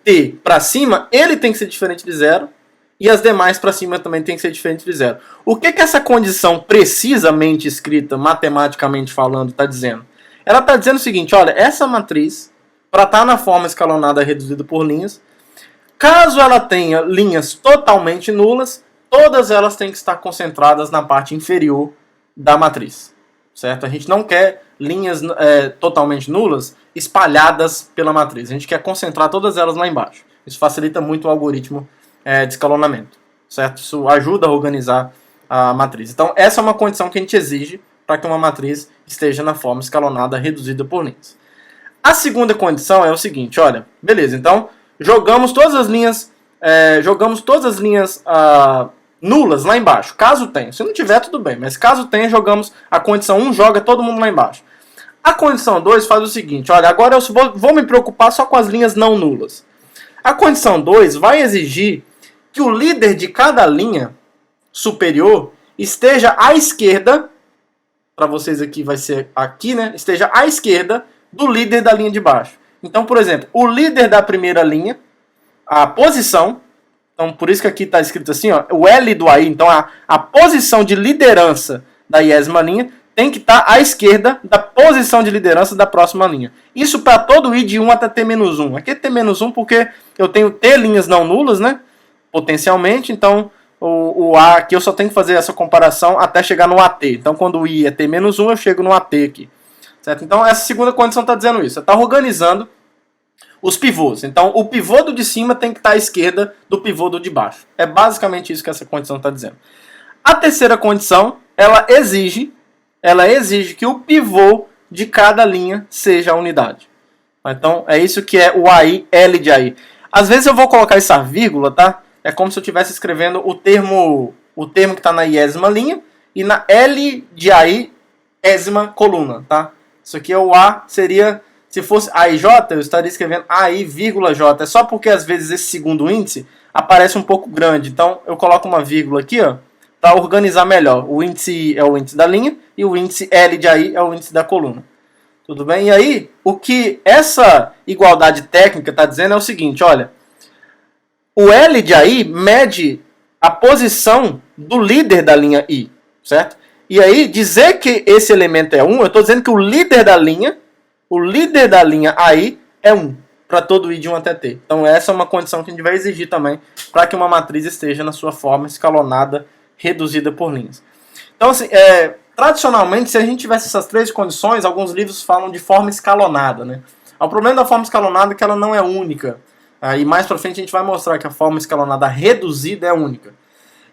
T para cima, ele tem que ser diferente de zero, e as demais para cima também tem que ser diferente de zero. O que essa condição precisamente escrita, matematicamente falando, está dizendo? Ela está dizendo o seguinte, olha, essa matriz, para estar na forma escalonada reduzida por linhas, caso ela tenha linhas totalmente nulas, todas elas têm que estar concentradas na parte inferior da matriz. Certo? A gente não quer linhas totalmente nulas espalhadas pela matriz. A gente quer concentrar todas elas lá embaixo. Isso facilita muito o algoritmo de escalonamento. Certo? Isso ajuda a organizar a matriz. Então, essa é uma condição que a gente exige para que uma matriz esteja na forma escalonada reduzida por linhas. A segunda condição é o seguinte, olha, beleza, então jogamos todas as linhas nulas lá embaixo, caso tenha. Se não tiver, tudo bem, mas caso tenha, jogamos a condição 1, joga todo mundo lá embaixo. A condição 2 faz o seguinte, olha, agora eu vou me preocupar só com as linhas não nulas. A condição 2 vai exigir que o líder de cada linha superior esteja à esquerda, para vocês aqui vai ser aqui, né? Esteja à esquerda do líder da linha de baixo. Então, por exemplo, o líder da primeira linha, a posição, então por isso que aqui está escrito assim, ó, o L do AI, então a posição de liderança da iésima linha tem que estar à esquerda da posição de liderança da próxima linha. Isso para todo I de 1 até T-1. Aqui é T-1 porque eu tenho T linhas não nulas, né? Potencialmente, então o A aqui eu só tenho que fazer essa comparação até chegar no AT. Então quando o I é T-1, eu chego no AT aqui. Certo? Então essa segunda condição está dizendo isso. Está organizando os pivôs. Então o pivô do de cima tem que estar à esquerda do pivô do de baixo. É basicamente isso que essa condição está dizendo. A terceira condição, ela exige que o pivô de cada linha seja a unidade. Então, é isso que é o AI, L de AI. Às vezes eu vou colocar essa vírgula, tá? É como se eu estivesse escrevendo o termo que está na iésima linha e na L de AI, ésima coluna, tá? Isso aqui é o A, seria, se fosse AIJ, eu estaria escrevendo AI, vírgula J. É só porque às vezes esse segundo índice aparece um pouco grande. Então, eu coloco uma vírgula aqui, ó, para organizar melhor. O índice I é o índice da linha e o índice L de AI é o índice da coluna. Tudo bem? E aí, o que essa igualdade técnica está dizendo é o seguinte, olha, o L de AI mede a posição do líder da linha I, certo? E aí, dizer que esse elemento é 1, eu estou dizendo que o líder da linha AI é 1, para todo I de 1 até T. Então essa é uma condição que a gente vai exigir também para que uma matriz esteja na sua forma escalonada, reduzida por linhas. Então, assim, tradicionalmente, se a gente tivesse essas três condições, alguns livros falam de forma escalonada, né? O problema da forma escalonada é que ela não é única. E mais para frente a gente vai mostrar que a forma escalonada reduzida é única.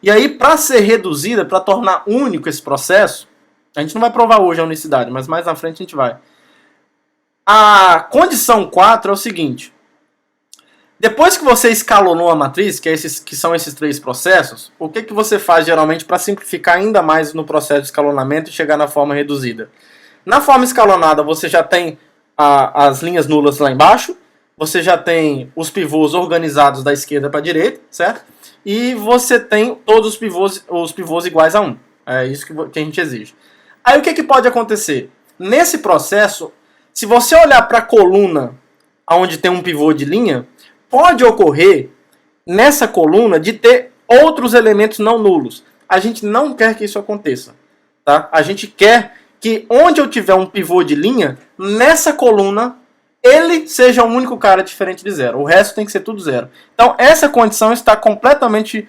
E aí, para ser reduzida, para tornar único esse processo, a gente não vai provar hoje a unicidade, mas mais na frente a gente vai. A condição 4 é o seguinte. Depois que você escalonou a matriz, que são esses três processos, o que você faz geralmente para simplificar ainda mais no processo de escalonamento e chegar na forma reduzida? Na forma escalonada você já tem as linhas nulas lá embaixo, você já tem os pivôs organizados da esquerda para a direita, certo? E você tem todos os pivôs iguais a 1. É isso que a gente exige. Aí o que pode acontecer? Nesse processo, se você olhar para a coluna onde tem um pivô de linha, pode ocorrer nessa coluna de ter outros elementos não nulos. A gente não quer que isso aconteça, tá? A gente quer que onde eu tiver um pivô de linha, nessa coluna, ele seja o único cara diferente de zero. O resto tem que ser tudo zero. Então, essa condição está completamente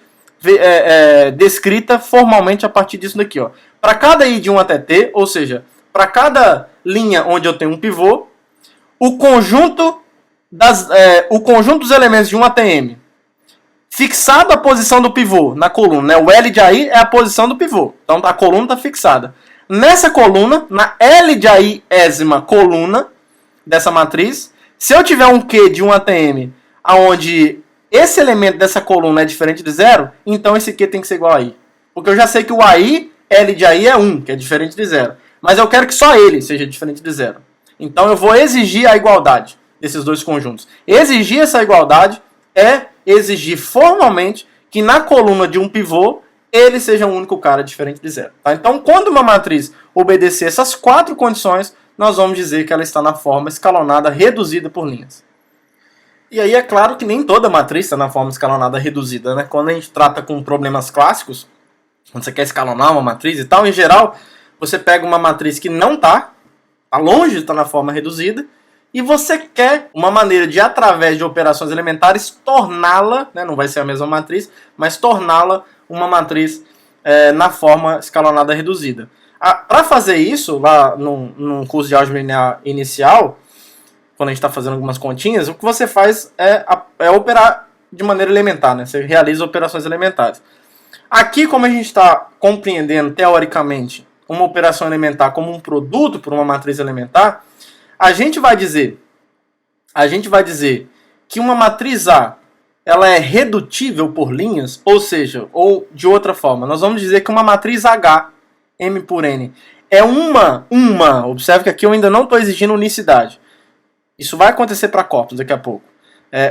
descrita formalmente a partir disso daqui. Para cada I de 1 até T, ou seja, para cada linha onde eu tenho um pivô, o conjunto dos elementos de 1 até M, fixado a posição do pivô na coluna, né? O L de AI é a posição do pivô. Então, a coluna está fixada. Nessa coluna, na L de AI ésima coluna dessa matriz, se eu tiver um Q de 1 até M, onde esse elemento dessa coluna é diferente de zero, então esse Q tem que ser igual a I. Porque eu já sei que o AI, L de AI é 1, que é diferente de zero. Mas eu quero que só ele seja diferente de zero. Então eu vou exigir a igualdade desses dois conjuntos. Exigir essa igualdade é exigir formalmente que na coluna de um pivô ele seja um único cara diferente de zero. Tá? Então, quando uma matriz obedecer essas 4 condições, nós vamos dizer que ela está na forma escalonada reduzida por linhas. E aí é claro que nem toda matriz está na forma escalonada reduzida, né? Quando a gente trata com problemas clássicos, quando você quer escalonar uma matriz e tal, em geral, você pega uma matriz que não está longe de estar na forma reduzida, e você quer uma maneira de, através de operações elementares, torná-la, né, não vai ser a mesma matriz, mas torná-la uma matriz na forma escalonada reduzida. Para fazer isso, lá num curso de álgebra linear inicial, quando a gente está fazendo algumas continhas, o que você faz é operar de maneira elementar, né? Você realiza operações elementares. Aqui, como a gente está compreendendo teoricamente uma operação elementar como um produto por uma matriz elementar, a gente vai dizer que uma matriz A ela é redutível por linhas, ou seja, ou de outra forma, nós vamos dizer que uma matriz H, M por N, é observe que aqui eu ainda não estou exigindo unicidade. Isso vai acontecer para corpos daqui a pouco.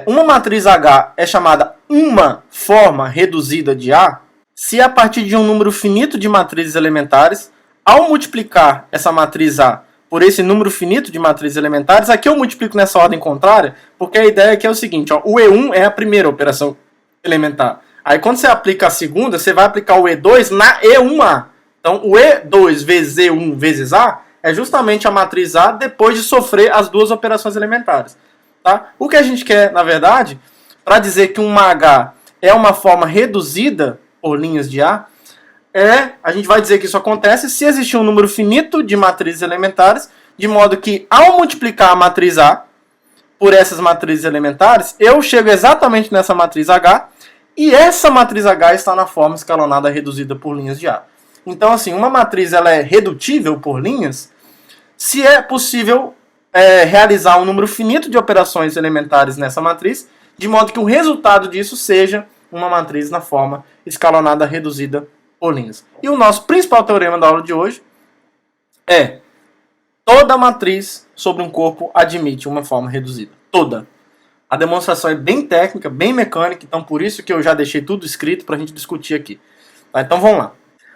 Uma matriz H é chamada uma forma reduzida de A se a partir de um número finito de matrizes elementares, ao multiplicar essa matriz A por esse número finito de matrizes elementares, aqui eu multiplico nessa ordem contrária, porque a ideia aqui é o seguinte, o E1 é a primeira operação elementar. Aí quando você aplica a segunda, você vai aplicar o E2 na E1A. Então o E2 vezes E1 vezes A é justamente a matriz A depois de sofrer as duas operações elementares. Tá? O que a gente quer, na verdade, para dizer que uma H é uma forma reduzida por linhas de A, a gente vai dizer que isso acontece se existir um número finito de matrizes elementares, de modo que, ao multiplicar a matriz A, por essas matrizes elementares, eu chego exatamente nessa matriz H, E essa matriz H está na forma escalonada reduzida por linhas de A. Então, assim, uma matriz ela é redutível por linhas se é possível realizar um número finito de operações elementares nessa matriz, de modo que o resultado disso seja uma matriz na forma escalonada reduzida por linhas. E o nosso principal teorema da aula de hoje é: toda matriz sobre um corpo admite uma forma reduzida. Toda. A demonstração é bem técnica, bem mecânica, então por isso que eu já deixei tudo escrito para a gente discutir aqui. Tá, então vamos lá.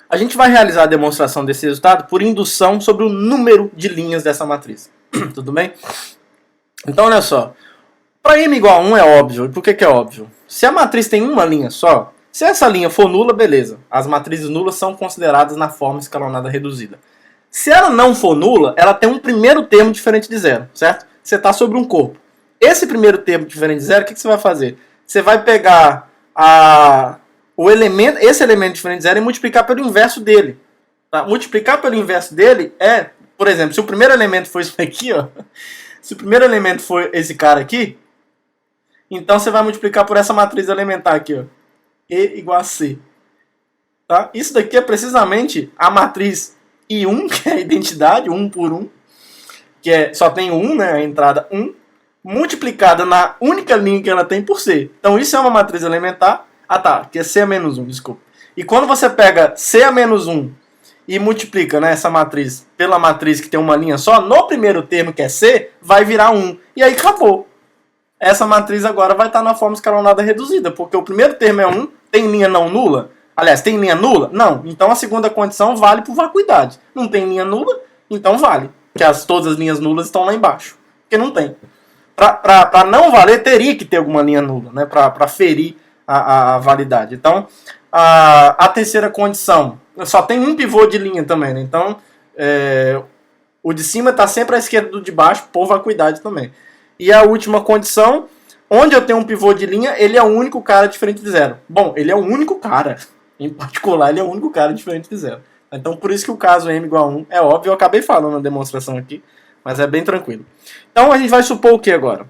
A gente vai realizar a demonstração desse resultado por indução sobre o número de linhas dessa matriz. Tudo bem? Então olha só. Para m igual a 1 é óbvio. E por que é óbvio? Se a matriz tem uma linha só, se essa linha for nula, beleza. As matrizes nulas são consideradas na forma escalonada reduzida. Se ela não for nula, ela tem um primeiro termo diferente de zero, certo? Você está sobre um corpo. Esse primeiro termo diferente de zero, o que você vai fazer? Você vai pegar esse elemento diferente de zero e multiplicar pelo inverso dele. Tá? Multiplicar pelo inverso dele é, por exemplo, se o primeiro elemento for isso aqui, ó, se o primeiro elemento for esse cara aqui, então você vai multiplicar por essa matriz elementar aqui, ó, E igual a C. Tá? Isso daqui é precisamente a matriz I1, que é a identidade, 1 por 1, que só tem 1, né, a entrada 1, multiplicada na única linha que ela tem por C. Então isso é uma matriz elementar. Ah tá, que é C a menos 1, desculpa. E quando você pega C a menos 1 e multiplica, né, essa matriz pela matriz que tem uma linha só, no primeiro termo que é C, vai virar 1. E aí acabou. Essa matriz agora vai estar na forma escalonada reduzida, porque o primeiro termo é 1, tem linha não nula? Aliás, tem linha nula? Não. Então a segunda condição vale por vacuidade. Não tem linha nula? Então vale. Porque todas as linhas nulas estão lá embaixo. Porque não tem. Para não valer, teria que ter alguma linha nula, né? Para ferir a validade. Então, a terceira condição, só tem um pivô de linha também, né? Então, o de cima está sempre à esquerda do de baixo, por vacuidade também. E a última condição, onde eu tenho um pivô de linha, ele é o único cara diferente de zero. Bom, ele é o único cara. Em particular, ele é o único cara diferente de zero. Então, por isso que o caso m igual a 1 é óbvio. Eu acabei falando na demonstração aqui, mas é bem tranquilo. Então, a gente vai supor o que agora?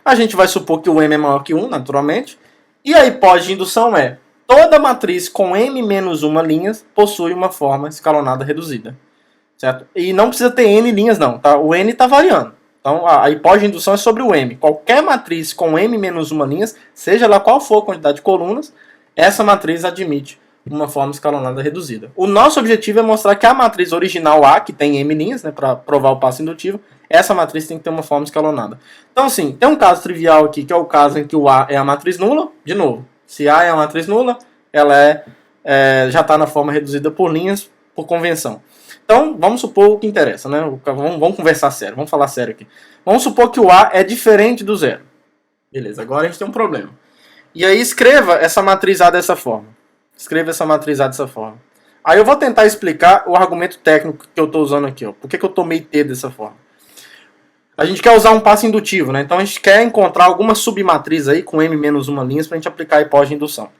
A gente vai supor que o m é maior que 1, naturalmente. E a hipótese de indução é: toda matriz com m menos uma linhas possui uma forma escalonada reduzida. Certo? E não precisa ter n linhas, não. Tá? O n está variando. Então, a hipótese de indução é sobre o m. Qualquer matriz com m menos uma linhas, seja lá qual for a quantidade de colunas, essa matriz admite uma forma escalonada reduzida. O nosso objetivo é mostrar que a matriz original A, que tem m linhas, né, para provar o passo indutivo, essa matriz tem que ter uma forma escalonada. Então, assim, tem um caso trivial aqui, que é o caso em que o A é a matriz nula. De novo, se A é a matriz nula, ela já está na forma reduzida por linhas, por convenção. Então, vamos supor o que interessa, né? Vamos conversar sério, vamos falar sério aqui. Vamos supor que o A é diferente do zero. Beleza, agora a gente tem um problema. E aí escreva essa matriz A dessa forma. Escreva essa matriz A dessa forma. Aí eu vou tentar explicar o argumento técnico que eu estou usando aqui. Ó. Por que eu tomei T dessa forma? A gente quer usar um passo indutivo, né? Então a gente quer encontrar alguma submatriz aí com m menos uma linhas para a gente aplicar a hipótese de indução.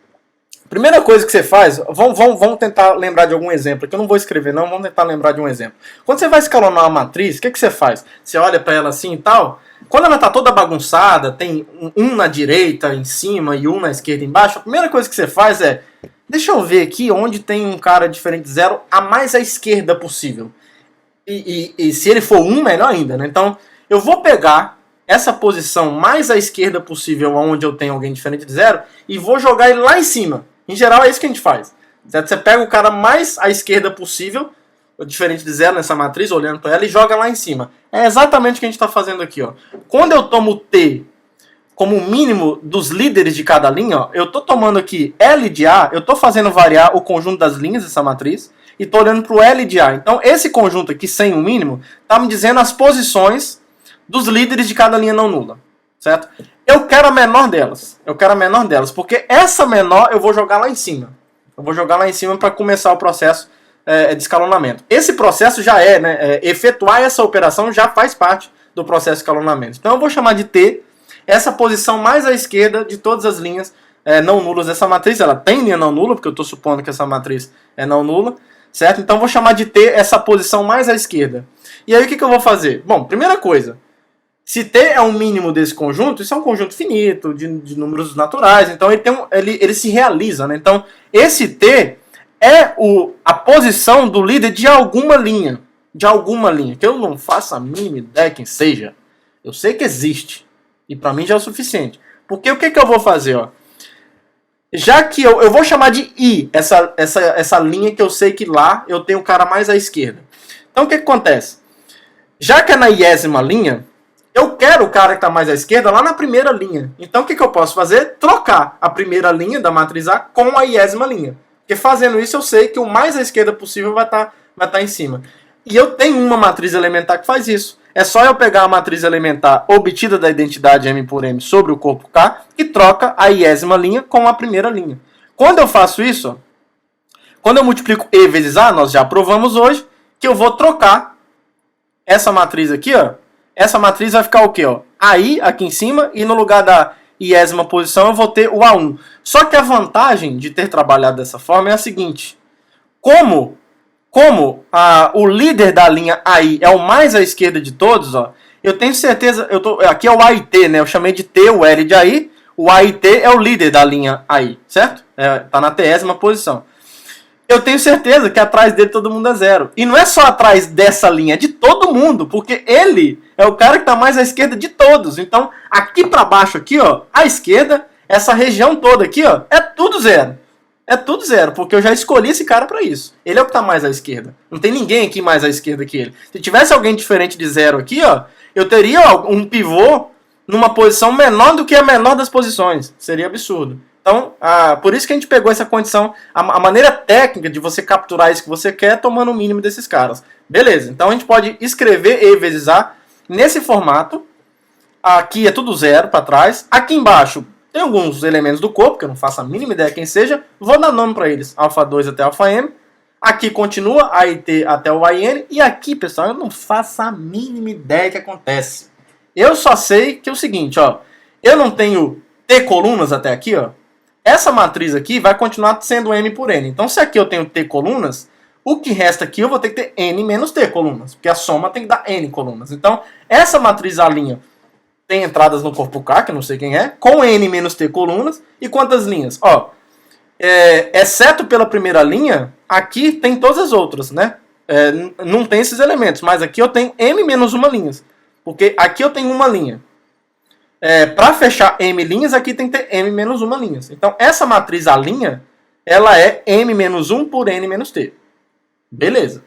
Primeira coisa que você faz, vamos tentar lembrar de algum exemplo, aqui eu não vou escrever não, vamos tentar lembrar de um exemplo. Quando você vai escalonar uma matriz, o que você faz? Você olha para ela assim e tal, quando ela está toda bagunçada, tem um na direita em cima e um na esquerda embaixo, a primeira coisa que você faz é, deixa eu ver aqui onde tem um cara diferente de zero, a mais à esquerda possível. E se ele for um, melhor ainda, né? Então, eu vou pegar essa posição mais à esquerda possível, onde eu tenho alguém diferente de zero, e vou jogar ele lá em cima. Em geral é isso que a gente faz. Certo? Você pega o cara mais à esquerda possível, diferente de zero nessa matriz, olhando para ela, e joga lá em cima. É exatamente o que a gente está fazendo aqui. Ó. Quando eu tomo T como o mínimo dos líderes de cada linha, ó, eu estou tomando aqui L de A, eu estou fazendo variar o conjunto das linhas dessa matriz, e estou olhando para o L de A. Então esse conjunto aqui, sem o mínimo, está me dizendo as posições dos líderes de cada linha não nula. Certo? Eu quero a menor delas. Porque essa menor eu vou jogar lá em cima. Eu vou jogar lá em cima para começar o processo de escalonamento. Esse processo já efetuar essa operação já faz parte do processo de escalonamento. Então eu vou chamar de T essa posição mais à esquerda de todas as linhas não nulas dessa matriz. Ela tem linha não nula, porque eu estou supondo que essa matriz é não nula. Certo? Então eu vou chamar de T essa posição mais à esquerda. E aí o que eu vou fazer? Bom, primeira coisa. Se T é um mínimo desse conjunto, isso é um conjunto finito, de números naturais, então ele se realiza, né? Então, esse T é a posição do líder de alguma linha. De alguma linha, que eu não faço a mínima ideia quem seja. Eu sei que existe. E para mim já é o suficiente. Porque o que eu vou fazer, ó? Já que eu vou chamar de I, essa linha que eu sei que lá eu tenho o cara mais à esquerda. Então o que acontece? Já que é na iésima linha, eu quero o cara que está mais à esquerda lá na primeira linha. Então o que eu posso fazer? Trocar a primeira linha da matriz A com a iésima linha. Porque fazendo isso eu sei que o mais à esquerda possível vai tá em cima. E eu tenho uma matriz elementar que faz isso. É só eu pegar a matriz elementar obtida da identidade M por M sobre o corpo K e troca a iésima linha com a primeira linha. Quando eu faço isso, quando eu multiplico E vezes A, nós já provamos hoje, que eu vou trocar essa matriz aqui, ó. Essa matriz vai ficar o quê? Ó? AI aqui em cima e no lugar da iésima posição eu vou ter o A1. Só que a vantagem de ter trabalhado dessa forma é a seguinte. Como o líder da linha AI é o mais à esquerda de todos, ó, eu tenho certeza, aqui é o AIT, né? Eu chamei de T, o L de AI, o AIT é o líder da linha AI, certo? Tá na T-ésima posição. Eu tenho certeza que atrás dele todo mundo é zero. E não é só atrás dessa linha, é de todo mundo, porque ele é o cara que está mais à esquerda de todos. Então, aqui para baixo, aqui, ó, à esquerda, essa região toda aqui, ó, é tudo zero. É tudo zero, porque eu já escolhi esse cara para isso. Ele é o que está mais à esquerda. Não tem ninguém aqui mais à esquerda que ele. Se tivesse alguém diferente de zero aqui, ó, eu teria um pivô numa posição menor do que a menor das posições. Seria absurdo. Então, por isso que a gente pegou essa condição, a maneira técnica de você capturar isso que você quer, tomando o mínimo desses caras. Beleza, então a gente pode escrever E vezes A nesse formato. Aqui é tudo zero para trás. Aqui embaixo tem alguns elementos do corpo, que eu não faço a mínima ideia quem seja. Vou dar nome para eles, alfa 2 até alfa M. Aqui continua AIT até o AIN. E aqui, pessoal, eu não faço a mínima ideia que acontece. Eu só sei que é o seguinte, ó. Eu não tenho T colunas até aqui, ó. Essa matriz aqui vai continuar sendo M por N. Então, se aqui eu tenho T colunas, o que resta aqui eu vou ter que ter N menos T colunas. Porque a soma tem que dar N colunas. Então, essa matriz A' tem entradas no corpo K, que eu não sei quem é, com N menos T colunas. E quantas linhas? Ó, exceto pela primeira linha, aqui tem todas as outras, né? Não tem esses elementos, mas aqui eu tenho M menos uma linhas. Porque aqui eu tenho uma linha. Para fechar M linhas, aqui tem que ter M menos uma linhas. Então, essa matriz A', ela é M menos 1 por N menos T. Beleza.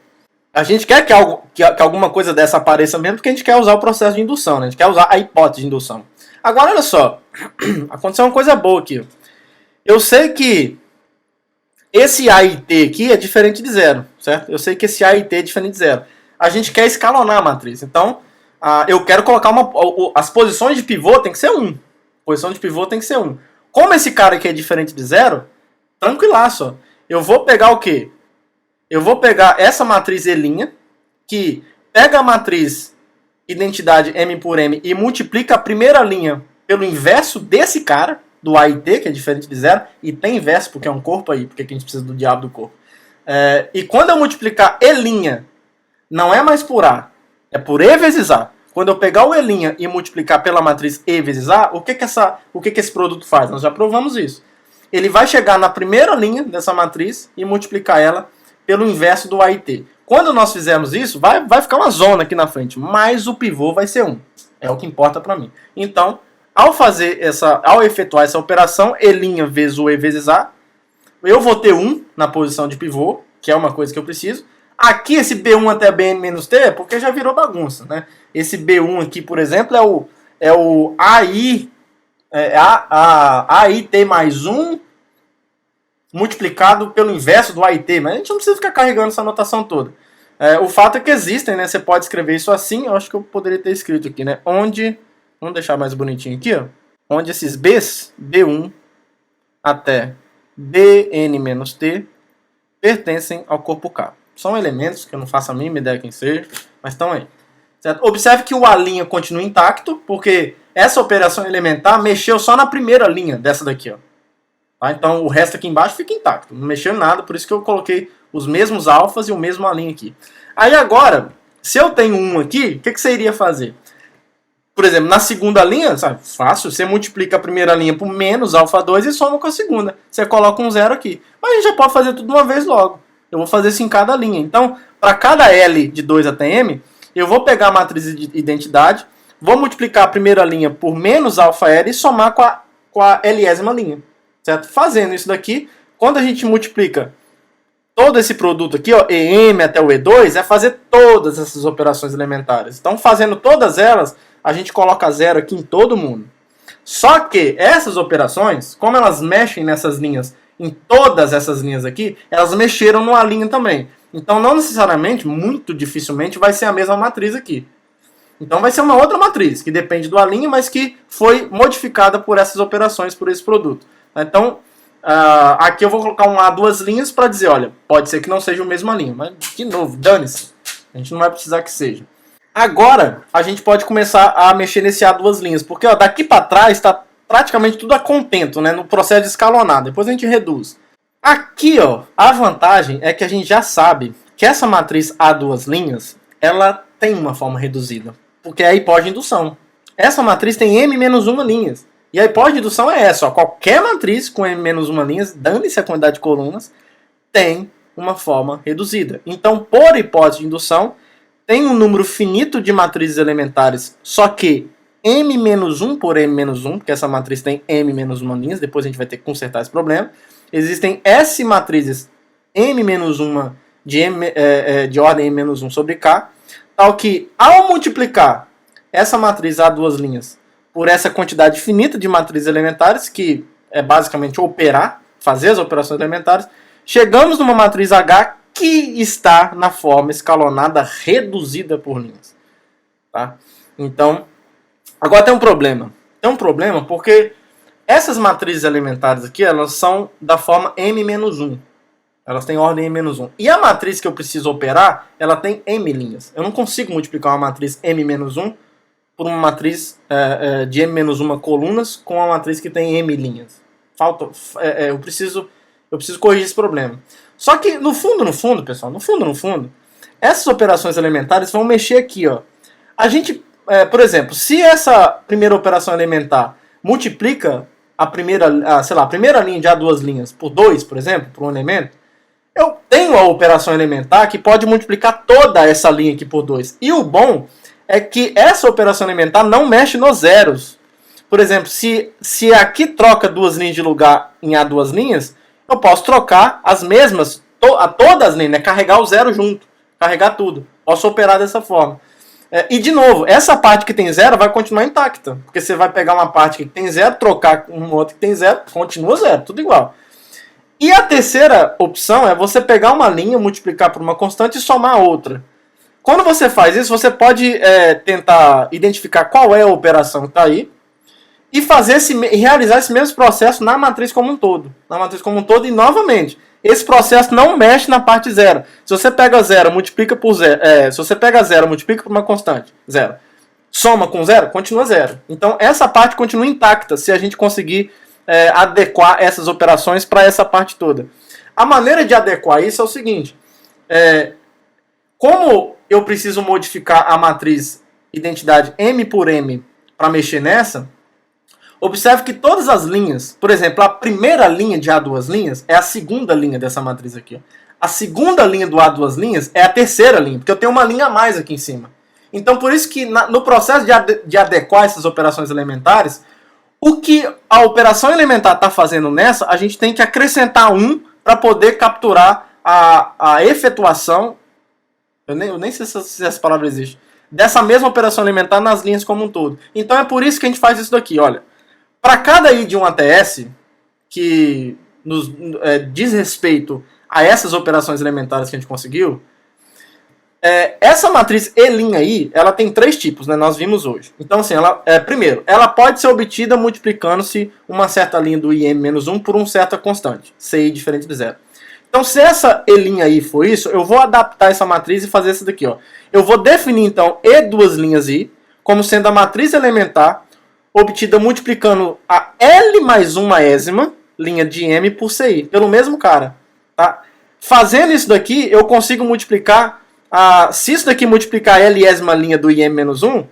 A gente quer que alguma coisa dessa apareça mesmo, porque a gente quer usar o processo de indução, né? A gente quer usar a hipótese de indução. Agora, olha só. Aconteceu uma coisa boa aqui. Eu sei que esse A e T aqui é diferente de zero, certo? Eu sei que esse A e T é diferente de zero. A gente quer escalonar a matriz. Então, eu quero colocar as posições de pivô tem que ser 1. Posição de pivô tem que ser 1. Como esse cara aqui é diferente de zero, tranquilaço. Eu vou pegar o quê? Eu vou pegar essa matriz E', que pega a matriz identidade M por M e multiplica a primeira linha pelo inverso desse cara, do A e T, que é diferente de zero, e tem inverso porque é um corpo aí, porque a gente precisa do diabo do corpo. E quando eu multiplicar E', não é mais por A, é por E vezes A. Quando eu pegar o E' e multiplicar pela matriz E vezes A, o que esse produto faz? Nós já provamos isso. Ele vai chegar na primeira linha dessa matriz e multiplicar ela pelo inverso do A e T. Quando nós fizermos isso, vai ficar uma zona aqui na frente, mas o pivô vai ser 1. É o que importa para mim. Então, ao efetuar essa operação, E' vezes o E vezes A, eu vou ter 1 na posição de pivô, que é uma coisa que eu preciso. Aqui, esse B1 até Bn menos T, porque já virou bagunça, né? Esse B1 aqui, por exemplo, é o AI, AIT mais 1 multiplicado pelo inverso do AIT, mas a gente não precisa ficar carregando essa anotação toda. O fato é que existem, né? Você pode escrever isso assim, eu acho que eu poderia ter escrito aqui, né? Vamos deixar mais bonitinho aqui, ó. Onde esses Bs, B1 até Bn menos T, pertencem ao corpo K. São elementos que eu não faço a mínima ideia quem seja, mas estão aí. Certo? Observe que o A' continua intacto, porque essa operação elementar mexeu só na primeira linha dessa daqui, ó. Tá? Então o resto aqui embaixo fica intacto, não mexeu em nada, por isso que eu coloquei os mesmos alfas e o mesmo A' aqui. Aí agora, se eu tenho 1 aqui, o que você iria fazer? Por exemplo, na segunda linha, sabe, fácil, você multiplica a primeira linha por menos alfa 2 e soma com a segunda. Você coloca um zero aqui. Mas a gente já pode fazer tudo de uma vez logo. Eu vou fazer isso em cada linha. Então, para cada L de 2 até M, eu vou pegar a matriz de identidade, vou multiplicar a primeira linha por menos alfa L e somar com a Lésima linha. Certo? Fazendo isso daqui, quando a gente multiplica todo esse produto aqui, ó, EM até o E2, é fazer todas essas operações elementares. Então, fazendo todas elas, a gente coloca zero aqui em todo mundo. Só que essas operações, como elas mexem nessas linhas, em todas essas linhas aqui, elas mexeram numa linha também. Então, não necessariamente, muito dificilmente, vai ser a mesma matriz aqui. Então, vai ser uma outra matriz, que depende do linha, mas que foi modificada por essas operações, por esse produto. Então, aqui eu vou colocar duas linhas para dizer, olha, pode ser que não seja a mesma linha, mas, de novo, dane-se. A gente não vai precisar que seja. Agora, a gente pode começar a mexer nesse A duas linhas, porque ó, daqui para trás está praticamente tudo a contento, né, no processo de escalonado. Depois a gente reduz. Aqui, ó, a vantagem é que a gente já sabe que essa matriz A duas linhas, ela tem uma forma reduzida, porque é a hipótese de indução. Essa matriz tem M-1 linhas. E a hipótese de indução é essa, ó, qualquer matriz com M-1 linhas, dane-se a quantidade de colunas, tem uma forma reduzida. Então, por hipótese de indução, tem um número finito de matrizes elementares, só que M-1 por M-1, porque essa matriz tem M-1 linhas, depois a gente vai ter que consertar esse problema. Existem S matrizes M-1 de ordem M-1 sobre K, tal que, ao multiplicar essa matriz A duas linhas por essa quantidade finita de matrizes elementares, que é basicamente operar, fazer as operações elementares, chegamos numa matriz H que está na forma escalonada reduzida por linhas. Tá? Então, agora tem um problema. Tem um problema porque essas matrizes elementares aqui, elas são da forma M-1. Elas têm ordem M-1. E a matriz que eu preciso operar, ela tem M linhas. Eu não consigo multiplicar uma matriz M-1 por uma matriz de M-1 colunas com uma matriz que tem M linhas. Eu preciso corrigir esse problema. Só que, no fundo, pessoal, no fundo, essas operações elementares vão mexer aqui, ó. A gente, por exemplo, se essa primeira operação elementar multiplica a primeira linha de A duas linhas por 2, por exemplo, por um elemento, eu tenho a operação elementar que pode multiplicar toda essa linha aqui por 2. E o bom é que essa operação elementar não mexe nos zeros. Por exemplo, se aqui troca duas linhas de lugar em A duas linhas, eu posso trocar as mesmas, todas as linhas, né? Carregar o zero junto, carregar tudo. Posso operar dessa forma. E de novo, essa parte que tem zero vai continuar intacta, porque você vai pegar uma parte que tem zero, trocar com uma outra que tem zero, continua zero, tudo igual. E a terceira opção é você pegar uma linha, multiplicar por uma constante e somar a outra. Quando você faz isso, você pode tentar identificar qual é a operação que está aí e realizar esse mesmo processo na matriz como um todo. Na matriz como um todo, e novamente, esse processo não mexe na parte zero. Se você pega zero, multiplica por zero. Se você pega zero, multiplica por uma constante, zero. Soma com zero, continua zero. Então essa parte continua intacta se a gente conseguir adequar essas operações para essa parte toda. A maneira de adequar isso é o seguinte. Como eu preciso modificar a matriz identidade M por M para mexer nessa, observe que todas as linhas, por exemplo, a primeira linha de A duas linhas é a segunda linha dessa matriz aqui. Ó. A segunda linha do A duas linhas é a terceira linha, porque eu tenho uma linha a mais aqui em cima. Então, por isso que no processo de adequar essas operações elementares, o que a operação elementar está fazendo nessa, a gente tem que acrescentar um para poder capturar a efetuação, eu nem sei se essa palavra existe, dessa mesma operação elementar nas linhas como um todo. Então é por isso que a gente faz isso daqui, olha. Para cada I de 1 até S, que nos diz respeito a essas operações elementares que a gente conseguiu, essa matriz E' ela tem três tipos, né? Nós vimos hoje. Então, assim, primeiro, ela pode ser obtida multiplicando-se uma certa linha do IM-1 por uma certa constante, CI diferente de zero. Então, se essa E' for isso, eu vou adaptar essa matriz e fazer isso daqui, ó. Eu vou definir, então, E duas linhas I como sendo a matriz elementar obtida multiplicando a L mais uma ésima linha de M por CI, pelo mesmo cara. Tá? Fazendo isso daqui, eu consigo multiplicar, se isso daqui multiplicar a L ésima linha do IM-1,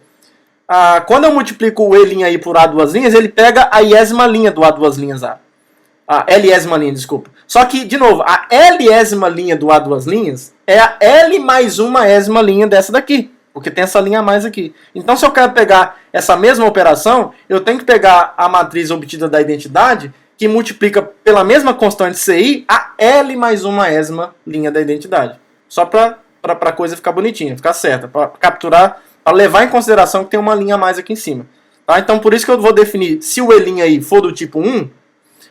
quando eu multiplico o E' aí por A duas linhas, ele pega a iésima linha do A duas linhas A. A L'ésima linha, desculpa. Só que, de novo, a L'ésima linha do A duas linhas é a L mais uma ésima linha dessa daqui. Porque tem essa linha a mais aqui. Então, se eu quero pegar essa mesma operação, eu tenho que pegar a matriz obtida da identidade, que multiplica pela mesma constante CI, a L mais uma ésima linha da identidade. Só para a coisa ficar bonitinha, ficar certa. Para capturar, para levar em consideração que tem uma linha a mais aqui em cima. Tá? Então, por isso que eu vou definir, se o E' aí for do tipo 1,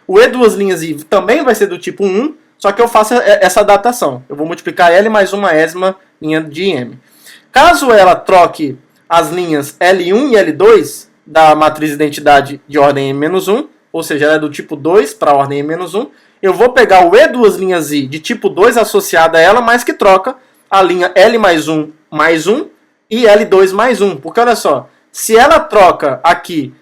o E duas linhas I também vai ser do tipo 1, só que eu faço essa datação. Eu vou multiplicar L mais uma ésima linha de M. Caso ela troque as linhas L1 e L2 da matriz identidade de ordem M-1, ou seja, ela é do tipo 2 para a ordem M-1, eu vou pegar o E duas linhas I de tipo 2 associada a ela, mas que troca a linha L mais 1 e L2 mais 1. Porque olha só, se ela troca aqui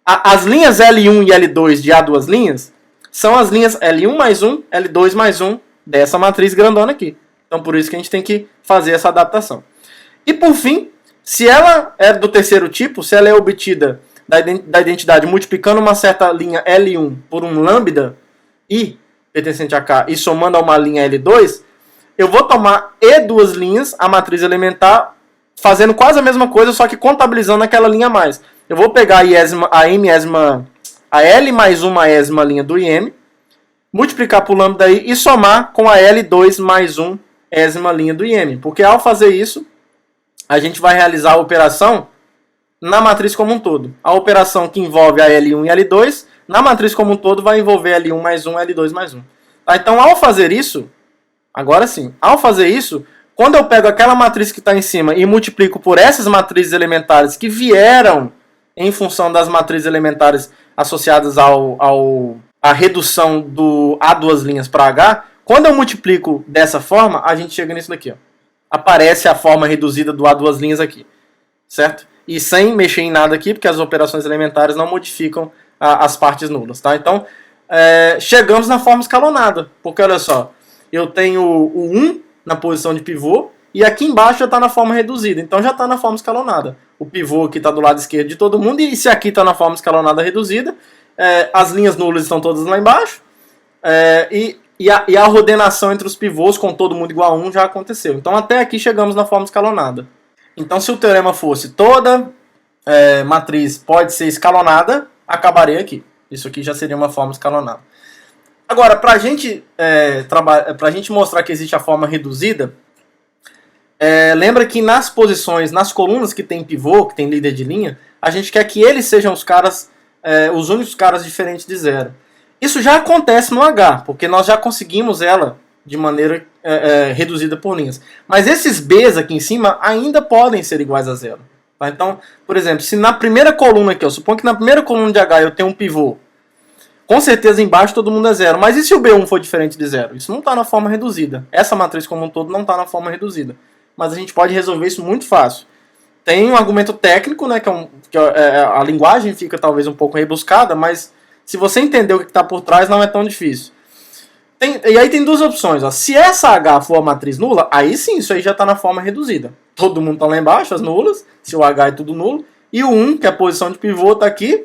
as linhas L1 e L2 de A duas linhas, são as linhas L1 mais 1, L2 mais 1 dessa matriz grandona aqui. Então por isso que a gente tem que fazer essa adaptação. E por fim, se ela é do terceiro tipo, se ela é obtida da identidade multiplicando uma certa linha L1 por um lambda I pertencente a K e somando a uma linha L2, eu vou tomar E duas linhas, a matriz elementar, fazendo quase a mesma coisa, só que contabilizando aquela linha a mais. Eu vou pegar a L mais uma ésima linha do IM, multiplicar por lambda I e somar com a L2 mais 1 ésima linha do IM. Porque ao fazer isso, a gente vai realizar a operação na matriz como um todo. A operação que envolve a L1 e L2, na matriz como um todo, vai envolver L1 mais 1, L2 mais 1. Tá? Então, ao fazer isso, agora sim, ao fazer isso, quando eu pego aquela matriz que está em cima e multiplico por essas matrizes elementares que vieram em função das matrizes elementares associadas à redução do A duas linhas para H, quando eu multiplico dessa forma, a gente chega nisso daqui. Ó. Aparece a forma reduzida do A duas linhas aqui. Certo? E sem mexer em nada aqui, porque as operações elementares não modificam as partes nulas. Tá? Então, chegamos na forma escalonada. Porque, olha só, eu tenho o 1 na posição de pivô, e aqui embaixo já está na forma reduzida. Então, já está na forma escalonada. O pivô aqui está do lado esquerdo de todo mundo, e se aqui está na forma escalonada reduzida, as linhas nulas estão todas lá embaixo, e a ordenação entre os pivôs com todo mundo igual a 1 já aconteceu. Então, até aqui chegamos na forma escalonada. Então, se o teorema fosse toda matriz pode ser escalonada, acabaria aqui. Isso aqui já seria uma forma escalonada. Agora, para a gente mostrar que existe a forma reduzida, lembra que nas posições, nas colunas que tem pivô, que tem líder de linha, a gente quer que eles sejam os únicos caras diferentes de zero. Isso já acontece no H, porque nós já conseguimos ela de maneira reduzida por linhas. Mas esses Bs aqui em cima ainda podem ser iguais a zero. Tá? Então, por exemplo, se na primeira coluna aqui, eu suponho que na primeira coluna de H eu tenho um pivô, com certeza embaixo todo mundo é zero. Mas e se o B1 for diferente de zero? Isso não está na forma reduzida. Essa matriz como um todo não está na forma reduzida. Mas a gente pode resolver isso muito fácil. Tem um argumento técnico, né, que a linguagem fica talvez um pouco rebuscada, mas se você entender o que está por trás, não é tão difícil. E aí tem duas opções. Ó. Se essa H for a matriz nula, aí sim, isso aí já está na forma reduzida. Todo mundo está lá embaixo, as nulas, se o H é tudo nulo. E o 1, que é a posição de pivô, está aqui.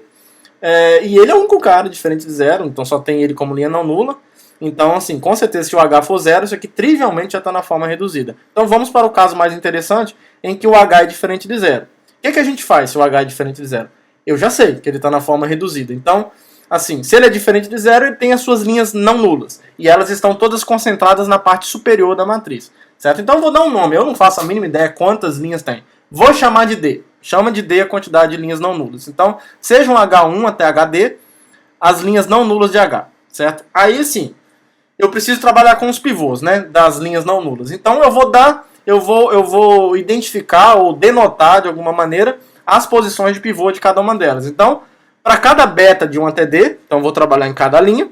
E ele é o único cara, diferente de zero, então só tem ele como linha não nula. Então, assim, com certeza, se o H for zero, isso aqui trivialmente já está na forma reduzida. Então vamos para o caso mais interessante, em que o H é diferente de zero. O que a gente faz se o H é diferente de zero? Eu já sei que ele está na forma reduzida. Então, assim, se ele é diferente de zero, ele tem as suas linhas não nulas. E elas estão todas concentradas na parte superior da matriz. Certo? Então eu vou dar um nome. Eu não faço a mínima ideia quantas linhas tem. Vou chamar de D. Chama de D a quantidade de linhas não nulas. Então, seja um H1 até HD, as linhas não nulas de H. Certo? Aí sim, eu preciso trabalhar com os pivôs, né, das linhas não nulas. Então eu vou identificar ou denotar de alguma maneira as posições de pivô de cada uma delas. Então, para cada beta de 1 até D, então eu vou trabalhar em cada linha,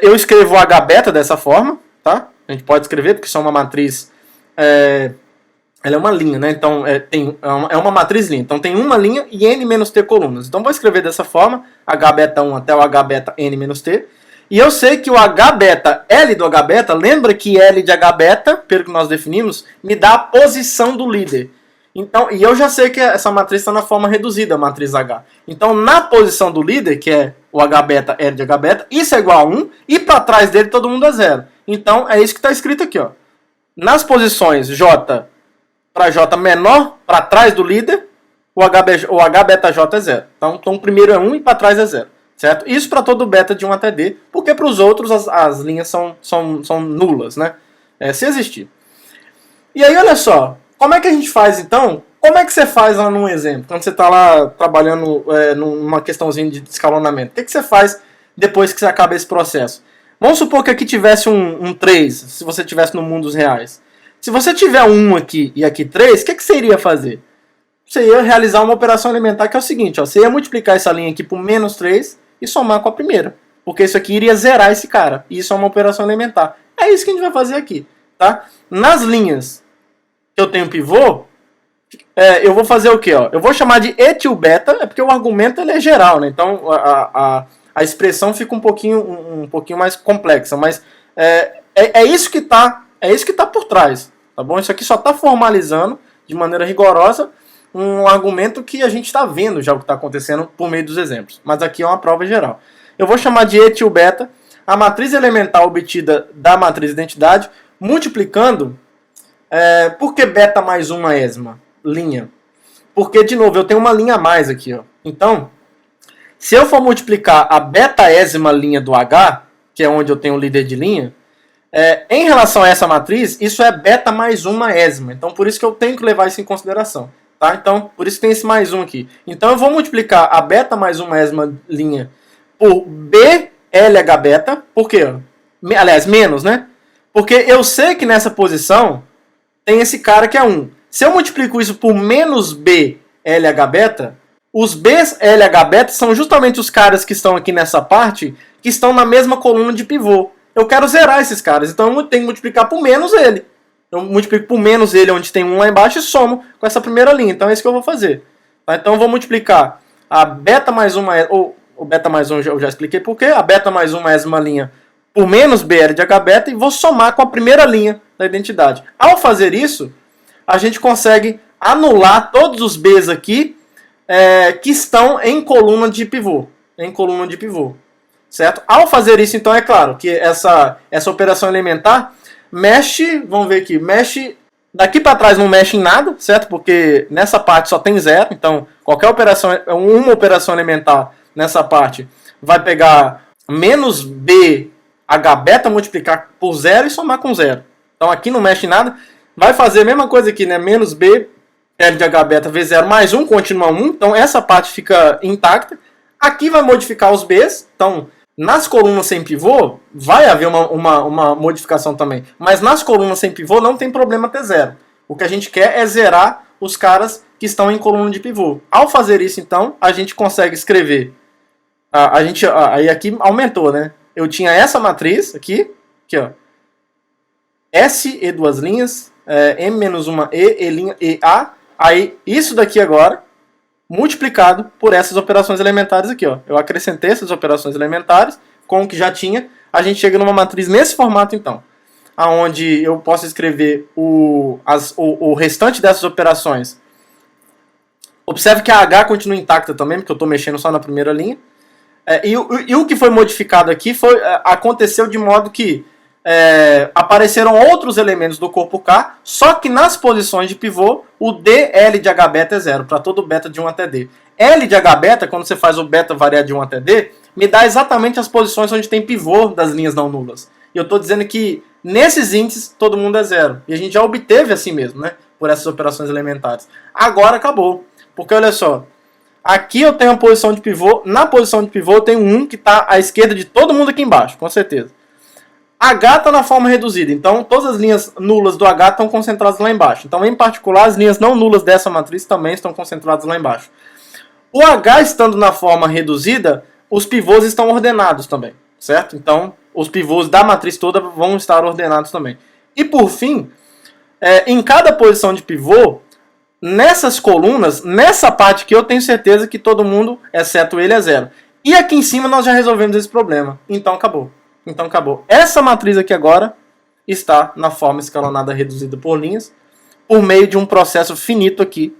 eu escrevo o H beta dessa forma, tá? A gente pode escrever porque isso é uma matriz, ela é uma linha, né? Então é uma matriz linha. Então tem uma linha e n menos t colunas. Então vou escrever dessa forma, H beta 1 até o H beta n menos t. E eu sei que o H beta, L do H beta, lembra que L de H beta, pelo que nós definimos, me dá a posição do líder. Então, e eu já sei que essa matriz está na forma reduzida, a matriz H. Então, na posição do líder, que é o H beta, L de H beta, isso é igual a 1, e para trás dele todo mundo é 0. Então, é isso que está escrito aqui, ó. Nas posições J para J menor, para trás do líder, o H beta J é 0. Então, o primeiro é 1 e para trás é 0. Certo? Isso para todo beta de 1 até D, porque para os outros as linhas são nulas, né? Se existir. E aí, olha só, como é que a gente faz então? Como é que você faz lá num exemplo? Quando você está lá trabalhando numa questãozinha de escalonamento, o que você faz depois que você acaba esse processo? Vamos supor que aqui tivesse um 3, se você tivesse no mundo dos reais. Se você tiver um aqui e aqui 3, o que você iria fazer? Você ia realizar uma operação elementar que é o seguinte, ó, você ia multiplicar essa linha aqui por menos 3 e somar com a primeira. Porque isso aqui iria zerar esse cara. E isso é uma operação elementar. É isso que a gente vai fazer aqui. Tá? Nas linhas que eu tenho pivô, eu vou fazer o quê? Ó? Eu vou chamar de etil beta, é porque o argumento ele é geral, né? Então a expressão fica um pouquinho mais complexa. Mas é isso que tá por trás. Tá bom? Isso aqui só está formalizando de maneira rigorosa um argumento que a gente está vendo já o que está acontecendo por meio dos exemplos. Mas aqui é uma prova geral. Eu vou chamar de etil beta a matriz elementar obtida da matriz identidade, multiplicando... por que beta mais uma esma? Linha. Porque, de novo, eu tenho uma linha a mais aqui. Ó. Então, se eu for multiplicar a beta esma linha do H, que é onde eu tenho o líder de linha, em relação a essa matriz, isso é beta mais uma esma. Então, por isso que eu tenho que levar isso em consideração. Tá? Então, por isso tem esse mais um aqui. Então, eu vou multiplicar a beta mais uma esma linha por BLH beta. Por quê? Aliás, menos, né? Porque eu sei que nessa posição tem esse cara que é 1. Se eu multiplico isso por menos BLH beta, os BLH beta são justamente os caras que estão aqui nessa parte, que estão na mesma coluna de pivô. Eu quero zerar esses caras, então eu tenho que multiplicar por menos ele. Eu multiplico por menos ele, onde tem 1 lá embaixo, e somo com essa primeira linha. Então é isso que eu vou fazer. Tá? Então eu vou multiplicar a beta mais uma, ou o beta mais 1 eu já expliquei por quê. A beta mais 1 é uma linha por menos BL de H beta e vou somar com a primeira linha da identidade. Ao fazer isso, a gente consegue anular todos os Bs aqui que estão em coluna de pivô. Certo? Ao fazer isso, então, é claro que essa operação elementar mexe, vamos ver aqui, mexe daqui para trás não mexe em nada, certo? Porque nessa parte só tem 0, então qualquer operação, uma operação elementar nessa parte vai pegar menos B H beta, multiplicar por 0 e somar com 0. Então aqui não mexe em nada. Vai fazer a mesma coisa aqui, né? Menos B L de H beta vezes 0 mais 1, continua 1. Então essa parte fica intacta. Aqui vai modificar os Bs. Então nas colunas sem pivô vai haver uma modificação também. Mas nas colunas sem pivô não tem problema ter 0. O que a gente quer é zerar os caras que estão em coluna de pivô. Ao fazer isso, então, a gente consegue escrever. Aí aqui aumentou, né? Eu tinha essa matriz aqui, ó. S, E duas linhas, M-1, E A. Aí isso daqui agora, multiplicado por essas operações elementares aqui, ó. Eu acrescentei essas operações elementares com o que já tinha. A gente chega numa matriz nesse formato, então. Onde eu posso escrever o restante dessas operações. Observe que a H continua intacta também, porque eu estou mexendo só na primeira linha. E o que foi modificado aqui aconteceu de modo que apareceram outros elementos do corpo K, só que nas posições de pivô, o DL de H beta é 0, para todo beta de 1 até D. L de H beta, quando você faz o beta variar de 1 até D, me dá exatamente as posições onde tem pivô das linhas não nulas. E eu estou dizendo que nesses índices todo mundo é 0. E a gente já obteve assim mesmo, né? Por essas operações elementares. Agora acabou. Porque olha só, aqui eu tenho a posição de pivô, na posição de pivô eu tenho um que está à esquerda de todo mundo aqui embaixo, com certeza. H está na forma reduzida, então todas as linhas nulas do H estão concentradas lá embaixo. Então, em particular, as linhas não nulas dessa matriz também estão concentradas lá embaixo. O H estando na forma reduzida, os pivôs estão ordenados também, certo? Então, os pivôs da matriz toda vão estar ordenados também. E por fim, em cada posição de pivô, nessas colunas, nessa parte que eu tenho certeza que todo mundo, exceto ele, é 0. E aqui em cima nós já resolvemos esse problema. Então acabou. Essa matriz aqui agora está na forma escalonada reduzida por linhas. por meio de um processo finito aqui,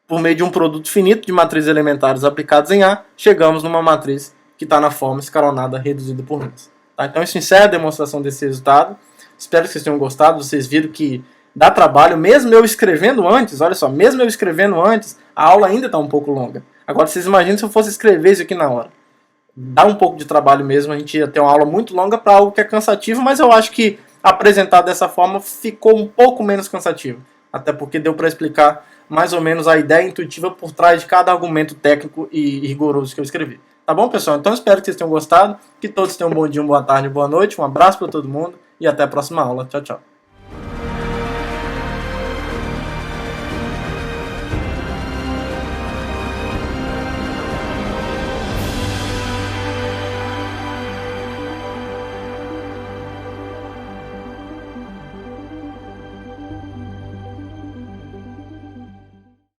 por meio de um produto finito de matrizes elementares aplicadas em A, chegamos numa matriz que está na forma escalonada reduzida por nós. Tá? Então isso encerra a demonstração desse resultado. Espero que vocês tenham gostado. Vocês viram que dá trabalho, mesmo eu escrevendo antes, olha só, mesmo eu escrevendo antes, a aula ainda está um pouco longa. Agora vocês imaginam se eu fosse escrever isso aqui na hora. Dá um pouco de trabalho mesmo, a gente ia ter uma aula muito longa para algo que é cansativo, mas eu acho que apresentar dessa forma ficou um pouco menos cansativo. Até porque deu para explicar mais ou menos a ideia intuitiva por trás de cada argumento técnico e rigoroso que eu escrevi. Tá bom, pessoal? Então espero que vocês tenham gostado, que todos tenham um bom dia, uma boa tarde, boa noite, um abraço para todo mundo e até a próxima aula. Tchau, tchau.